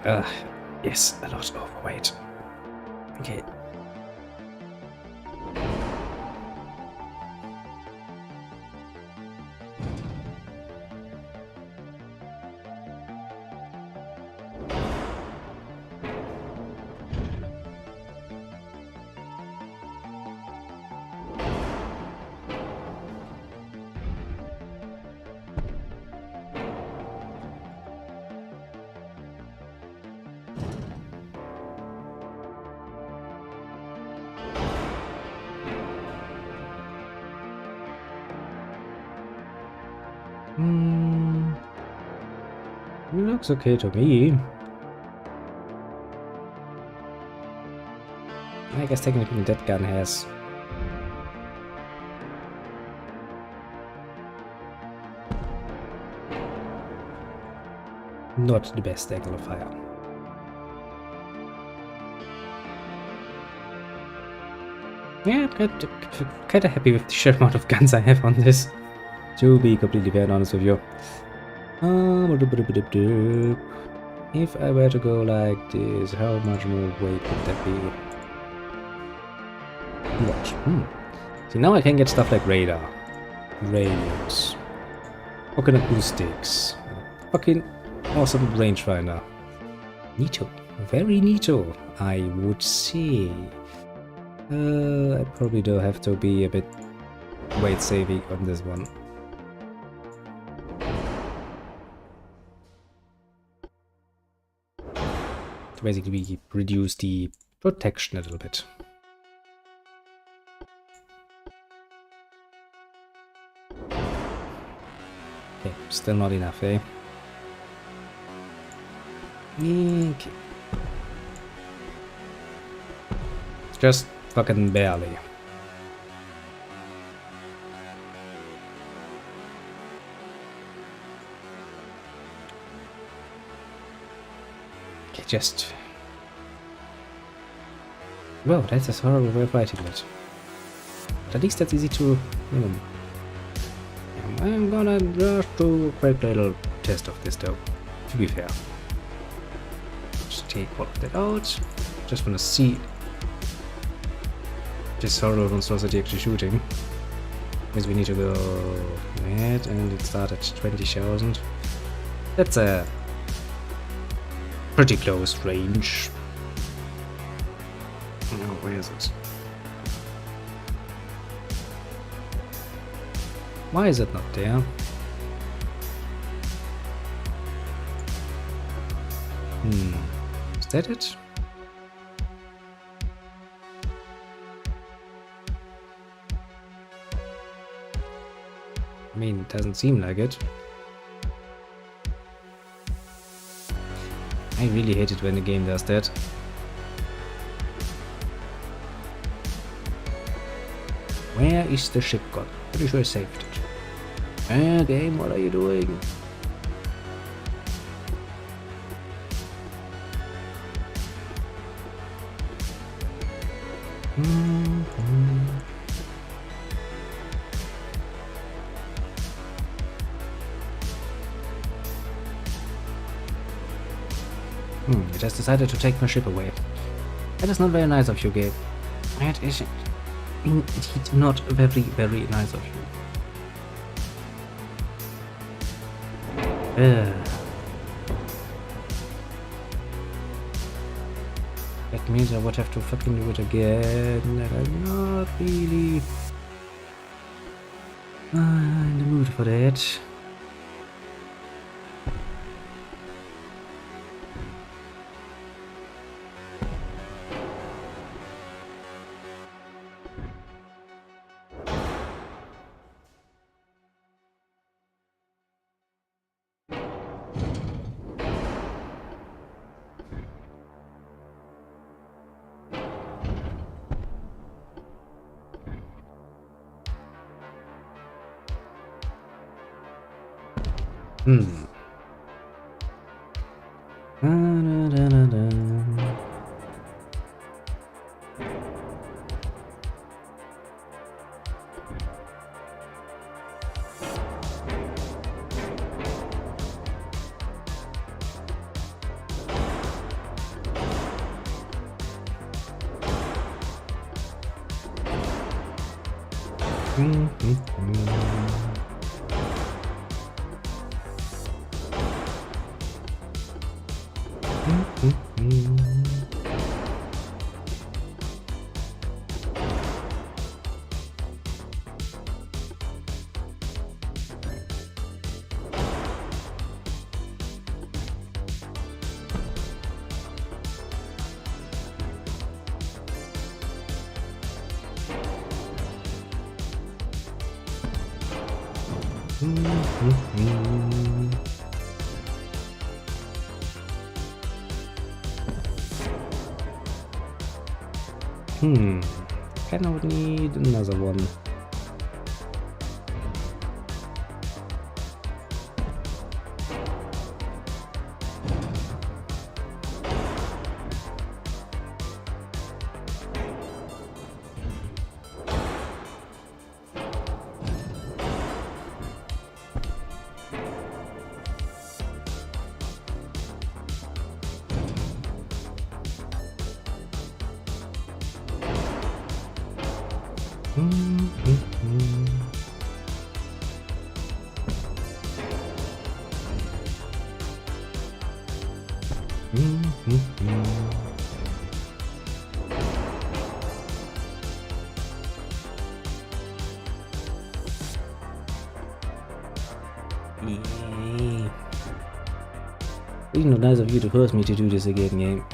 Yes, a lot overweight. Okay. It looks okay to me. I guess technically that gun has not the best angle of fire. Yeah, I'm kind of happy with the sheer amount of guns I have on this, to be completely fair and honest with you. If I were to go like this, how much more weight would that be? What? See, now I can get stuff like radar, radios, fucking acoustics, fucking awesome rangefinder. Neato. Very neato, I would say. I probably do have to be a bit weight saving on this one. To basically reduce the protection a little bit. Okay, still not enough, eh? Okay. Just fucking barely. Okay, just... Well, that's a horrible way of writing it. But at least that's easy to... I'm gonna just do a quick little test of this though, to be fair. Just take all of that out. Just wanna see this horrible monstrosity actually shooting. Because we need to go ahead and it started at 20,000. That's a pretty close range. Oh, where is it? Why is it not there? that it? I mean, it doesn't seem like it. I really hate it when the game does that. Where is the ship gone? Pretty sure I saved it. Game, what are you doing? It has decided to take my ship away. That is not very nice of you, Gabe. That is indeed not very, very nice of you. That means I would have to fucking do it again, and I'm not really in the mood for that. Kind of need another one. Really not nice of you to force me to do this again, game.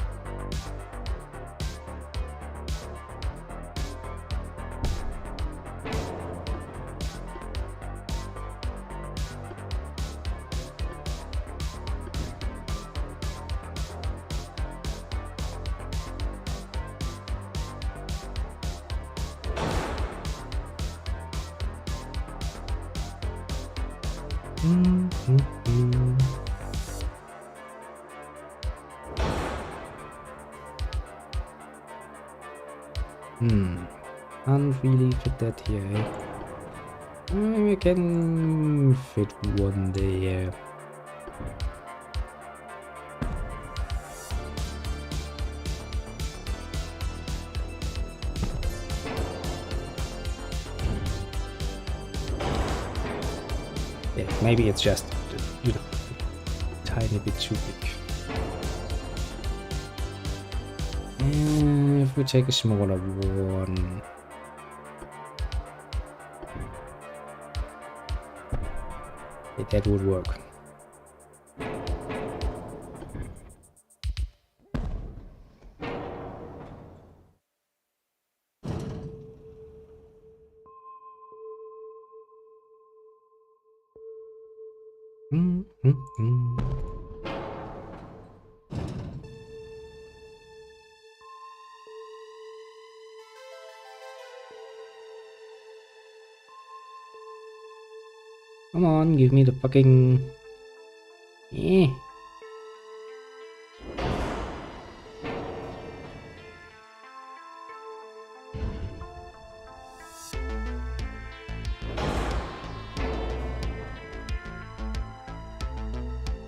Can't really fit that here, eh? Maybe I can fit one there. Yeah, maybe it's just, you know, a tiny bit too big. And if we take a smaller one. That would work. Mm, mm, mm. Come on, give me the fucking... Eh.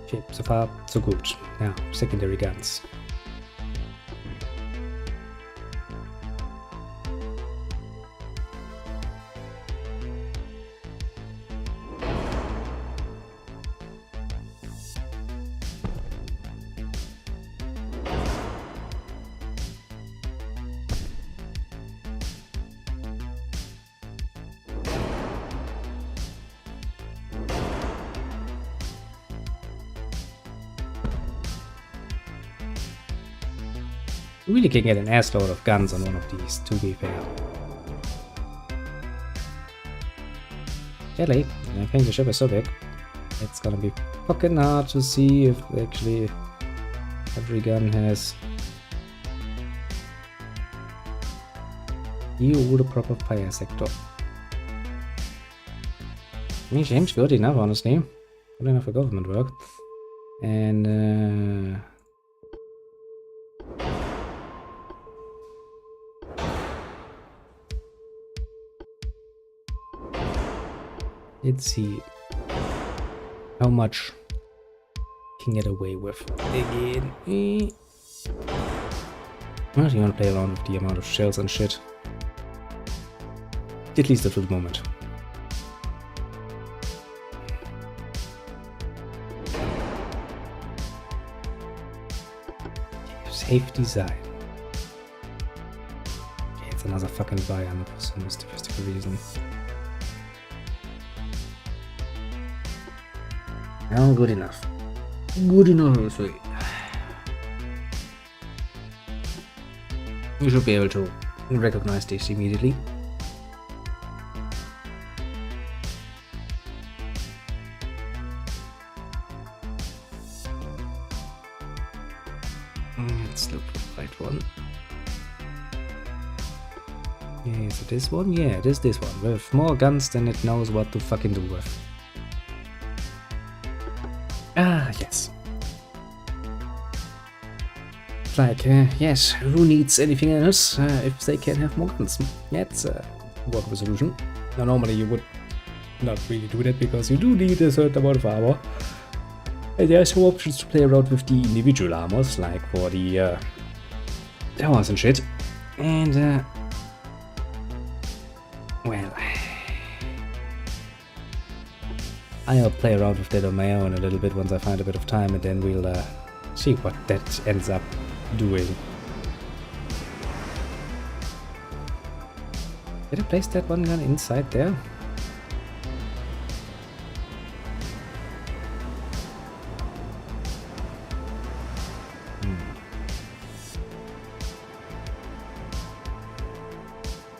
Okay, so far, so good. Now, secondary guns. You really can get an assload of guns on one of these, to be fair. Kelly, I think the ship is so big, it's gonna be fucking hard to see if actually every gun has the proper fire sector. I mean, seems good enough, honestly. Good enough for government work. And let's see how much can get away with again. Well, you want to play around with the amount of shells and shit. At least for the moment. Safe design. Okay, it's another fucking buy for some statistical reason. Oh, good enough. Good enough, sweet. You should be able to recognize this immediately. Let's look for the right one. Yeah, is it this one? Yeah, it is this one. With more guns than it knows what to fucking do with. Ah, yes. Like, yes, who needs anything else if they can have more guns? That's a workable solution. Now, normally you would not really do that because you do need a certain amount of armor. And there are some options to play around with the individual armors, like for the towers and shit. And, well, I'll play around with that on my own a little bit once I find a bit of time, and then we'll see what that ends up doing. Did I place that one gun inside there?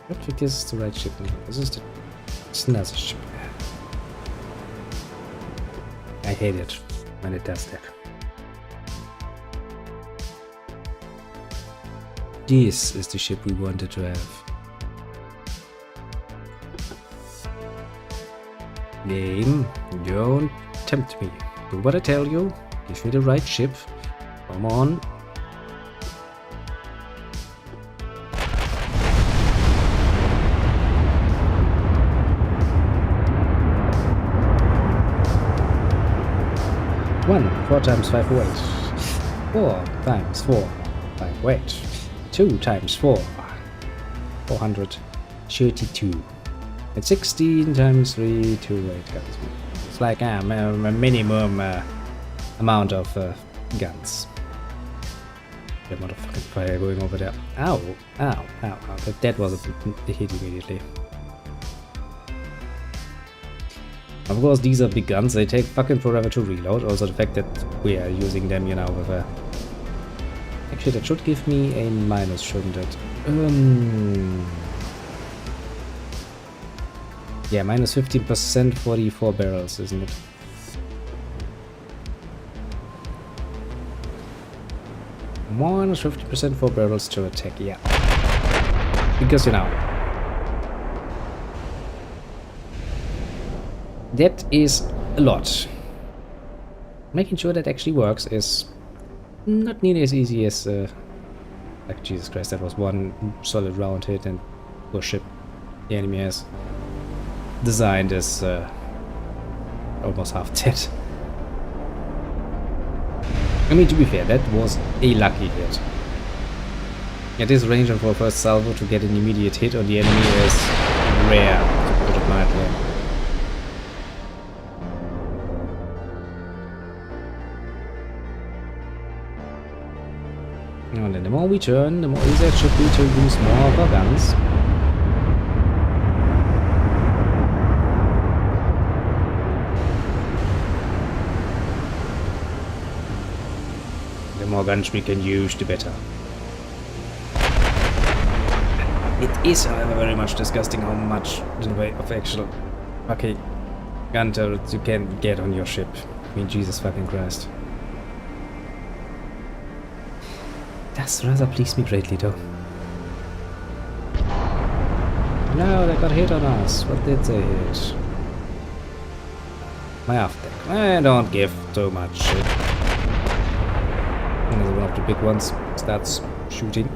I don't think this is the right ship anymore. This is the snazzy ship. I hate it when it does that. This is the ship we wanted to have. Game, don't tempt me. Do what I tell you. Give me the right ship. Come on. One, 4 times 5 weight. 4 times 4, 5 weight. 2 times 4, 432. And 16 times 3, 2 weight guns. It's like a minimum amount of guns. The amount of fucking fire going over there. Ow, ow, ow, ow. That was a hit immediately. Of course, these are big guns, they take fucking forever to reload. Also, the fact that we are using them, you know, with a... Actually, that should give me a minus, shouldn't it? Yeah, minus 15% for the 4 barrels, isn't it? Minus 50% for barrels to attack, yeah. Because, you know, that is a lot. Making sure that actually works is not nearly as easy as, like, Jesus Christ, that was one solid round hit, and poor ship the enemy has designed is almost half dead. I mean, to be fair, that was a lucky hit. At this range and for a first salvo to get an immediate hit on the enemy is rare, to put it mildly. And then the more we turn, the more easier it should be to use more of our guns. The more guns we can use, the better. It is, however, very much disgusting how much in the way of actual fucking gun turrets you can get on your ship. I mean, Jesus fucking Christ. Does rather please me greatly, though. No, they got hit on us. What did they hit? My aft deck. I don't give too much shit. And one of the big ones starts shooting.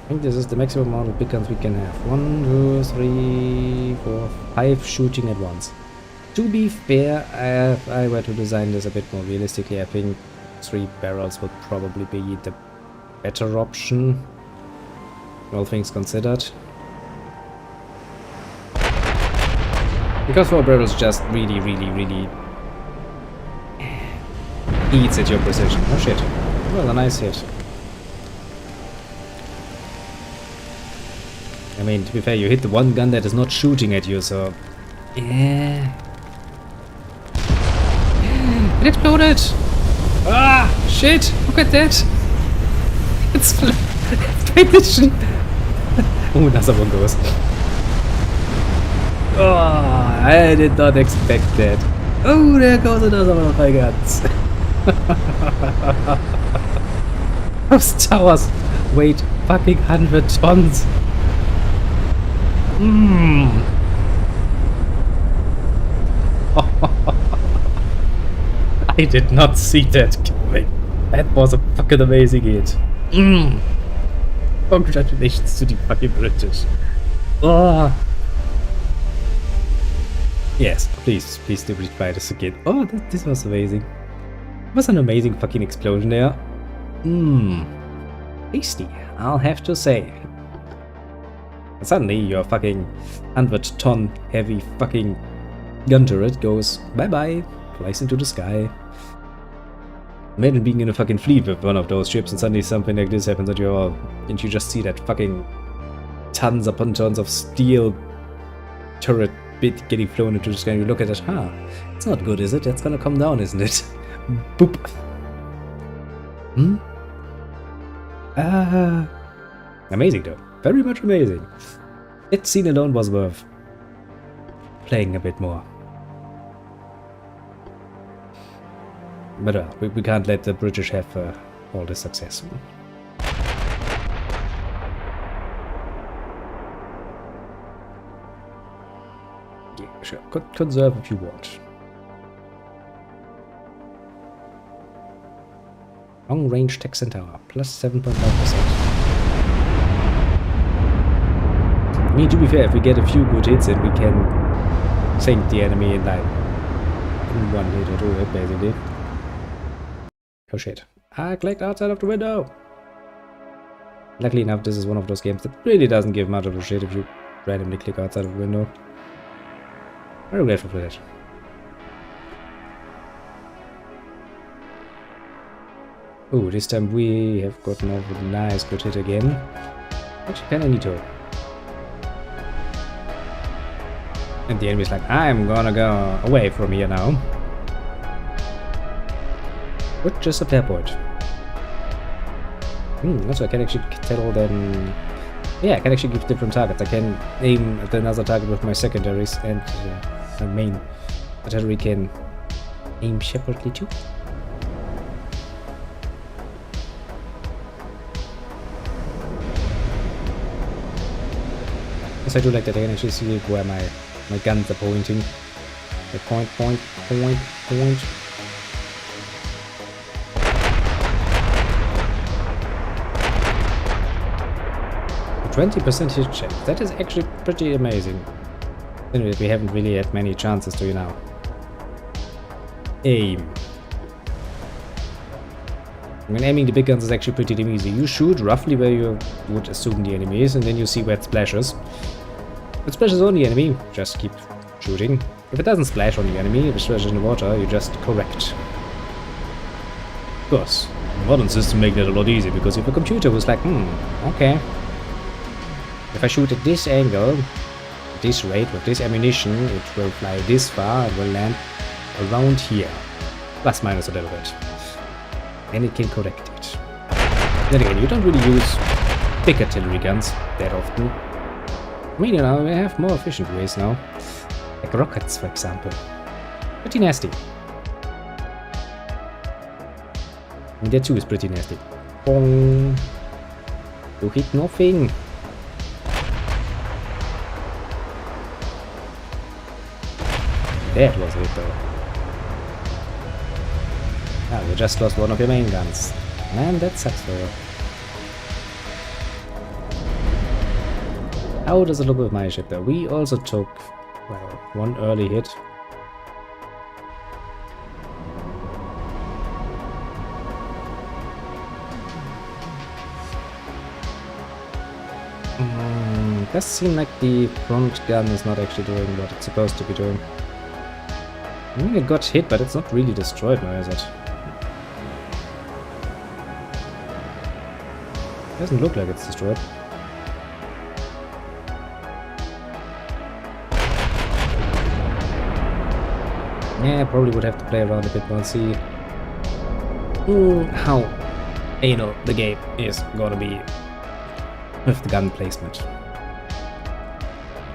I think this is the maximum amount of big guns we can have. 1, 2, 3, 4, 5 shooting at once. To be fair, if I were to design this a bit more realistically, I think 3 barrels would probably be the better option, all things considered. Because 4 barrels just really eats at your precision. Oh shit. Well, a nice hit. I mean, to be fair, you hit the one gun that is not shooting at you, so... Yeah... It exploded! Ah! Shit! Look at that! It's straight mission! Oh, another one goes. Oh, I did not expect that. Oh, there goes another one of my guns. Those towers weigh fucking 100 tons. I did not see that coming. That was a fucking amazing hit. Congratulations to the fucking British. Oh. Yes, please do retry this again. Oh, this was amazing. It was an amazing fucking explosion there. Tasty, I'll have to say. And suddenly your fucking 100-ton heavy fucking gun turret goes bye-bye, flies into the sky. Imagine being in a fucking fleet with one of those ships and suddenly something like this happens at your... and you just see that fucking tons upon tons of steel turret bit getting flown into the sky and you look at it, it's not good, is it? That's gonna come down, isn't it? Boop. Amazing though. Very much amazing. That scene alone was worth playing a bit more. But we can't let the British have all the success. Yeah, sure. Conserve if you want. Long range tech center, plus 7.5%. I mean, to be fair, if we get a few good hits in, we can sink the enemy in like in 1 hit or 2 hit, basically. Oh shit. I clicked outside of the window! Luckily enough, this is one of those games that really doesn't give much of a shit if you randomly click outside of the window. Very grateful for that. Oh, this time we have gotten off with a nice good hit again. Actually, kinda neato. And the enemy's like, I'm gonna go away from here now. Which is a fair point. Also, I can actually tell them Yeah, I can actually give different targets. I can aim at another target with my secondaries, and my main artillery can aim separately too. Yes, I do like that I can actually see where my guns are pointing. The point. 20% hit check. That is actually pretty amazing. Anyway, we haven't really had many chances to, aim. I mean, aiming the big guns is actually pretty damn easy. You shoot roughly where you would assume the enemy is, and then you see where it splashes. If it splashes on the enemy, just keep shooting. If it doesn't splash on the enemy, if it splashes in the water, you just correct. Of course, modern systems make that a lot easier, because if a computer was like, okay. If I shoot at this angle, at this rate, with this ammunition, it will fly this far and will land around here. Plus minus a little bit. And it can correct it. Then again, you don't really use big artillery guns that often. I mean, we have more efficient ways now. Like rockets, for example. Pretty nasty. I mean, that too is pretty nasty. Bong. You hit nothing. That was it though. Ah, you just lost one of your main guns. Man, that sucks for you. How does it look with my ship though? We also took, well, one early hit. It does seem like the front gun is not actually doing what it's supposed to be doing. I mean, it got hit, but it's not really destroyed now, is it? Doesn't look like it's destroyed. Yeah, probably would have to play around a bit more and see how anal the game is gonna be with the gun placement.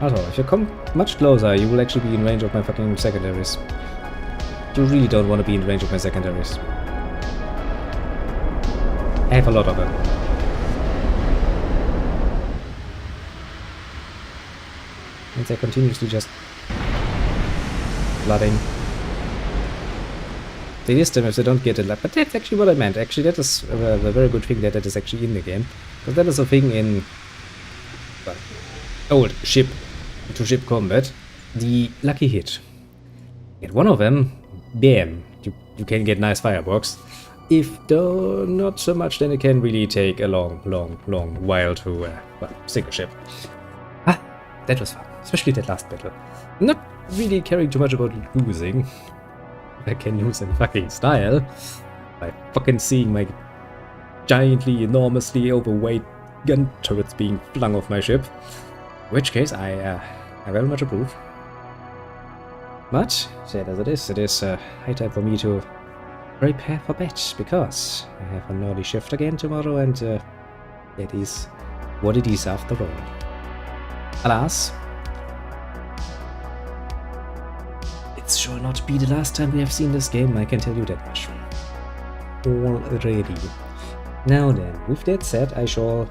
Also, if you come much closer, you will actually be in range of my fucking secondaries. You really don't want to be in range of my secondaries. I have a lot of them. And they're continuously just flooding. They list them if they don't get it. But that's actually what I meant. Actually, that is a very good thing that is actually in the game. Because that is a thing in old ship-to-ship combat. The lucky hit. Get one of them, bam, you can get nice firebox. If not so much, then it can really take a long while to sink a ship. Ah, that was fun. Especially that last battle. Not really caring too much about losing. I can lose in fucking style by fucking seeing my giantly, enormously overweight gun turrets being flung off my ship. In which case, I very much approve. But, sad as it is high time for me to prepare for bed, because I have an early shift again tomorrow, and that is what it is after all. Alas, it shall not be the last time we have seen this game, I can tell you that much. Already. Now then, with that said, I shall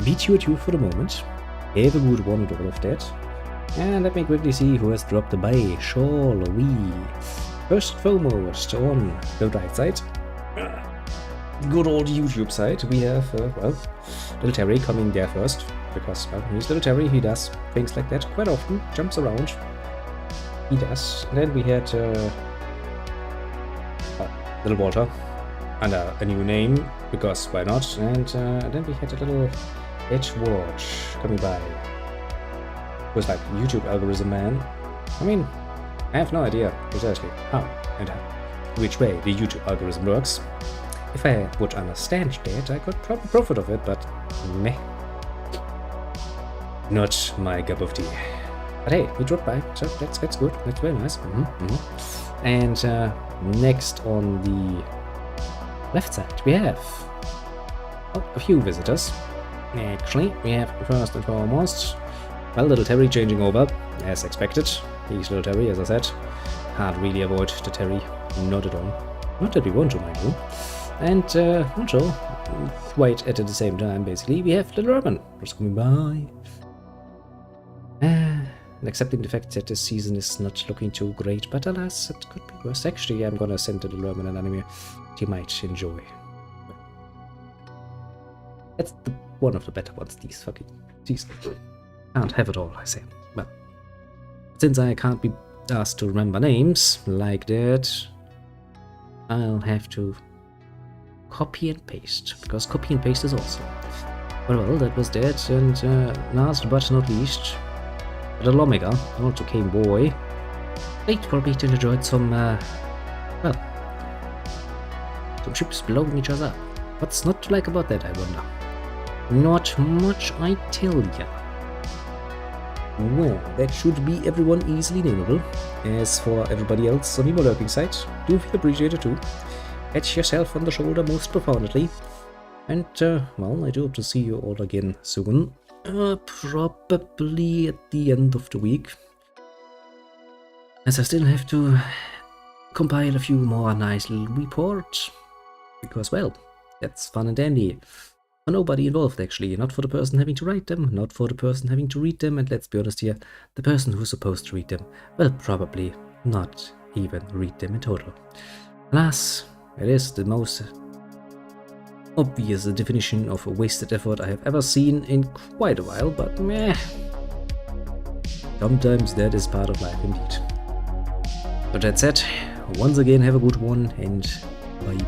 beat you at you for the moment. Have a good one with all of that. And let me quickly see who has dropped by, shall we? First and foremost, on the right side, good old YouTube side, we have, Little Terry coming there first, because, well, he's Little Terry, he does things like that quite often, jumps around, he does. And then we had, Little Walter, under a new name, because why not, and then we had a little Edgewatch coming by. Was like YouTube algorithm man. I mean, I have no idea precisely how and which way the YouTube algorithm works. If I would understand that, I could probably profit of it, but meh. Not my cup of tea. But hey, he dropped by, so that's good. That's very nice. And next on the left side, we have a few visitors. Actually, we have first and foremost, well, little Terry changing over, as expected. He's little Terry, as I said. Can't really avoid the Terry, not at all. Not that we want to, mind you. And, also, quite at the same time, basically, we have little Urban just coming by. And accepting the fact that this season is not looking too great, but alas, it could be worse. Actually, I'm gonna send little Urban an anime he might enjoy. That's one of the better ones, these fucking seasons. Can't have it all, I say. Well, since I can't be asked to remember names like that, I'll have to copy and paste, because copy and paste is awesome. Well, that was that, and last but not least, the Lomega, also came boy. Late probably enjoyed some, well, some ships blowing each other up. What's not to like about that, I wonder? Not much, I tell ya. Well, that should be everyone easily nameable. As for everybody else on the lurking site, do feel appreciated too. Pat yourself on the shoulder most profoundly. And, well, I do hope to see you all again soon. Probably at the end of the week. As I still have to compile a few more nice little reports. Because, well, that's fun and dandy. For nobody involved, actually. Not for the person having to write them, not for the person having to read them, and let's be honest here, the person who's supposed to read them will probably not even read them in total. Alas, it is the most obvious definition of a wasted effort I have ever seen in quite a while, but meh. Sometimes that is part of life indeed. So that said, once again have a good one, and bye bye.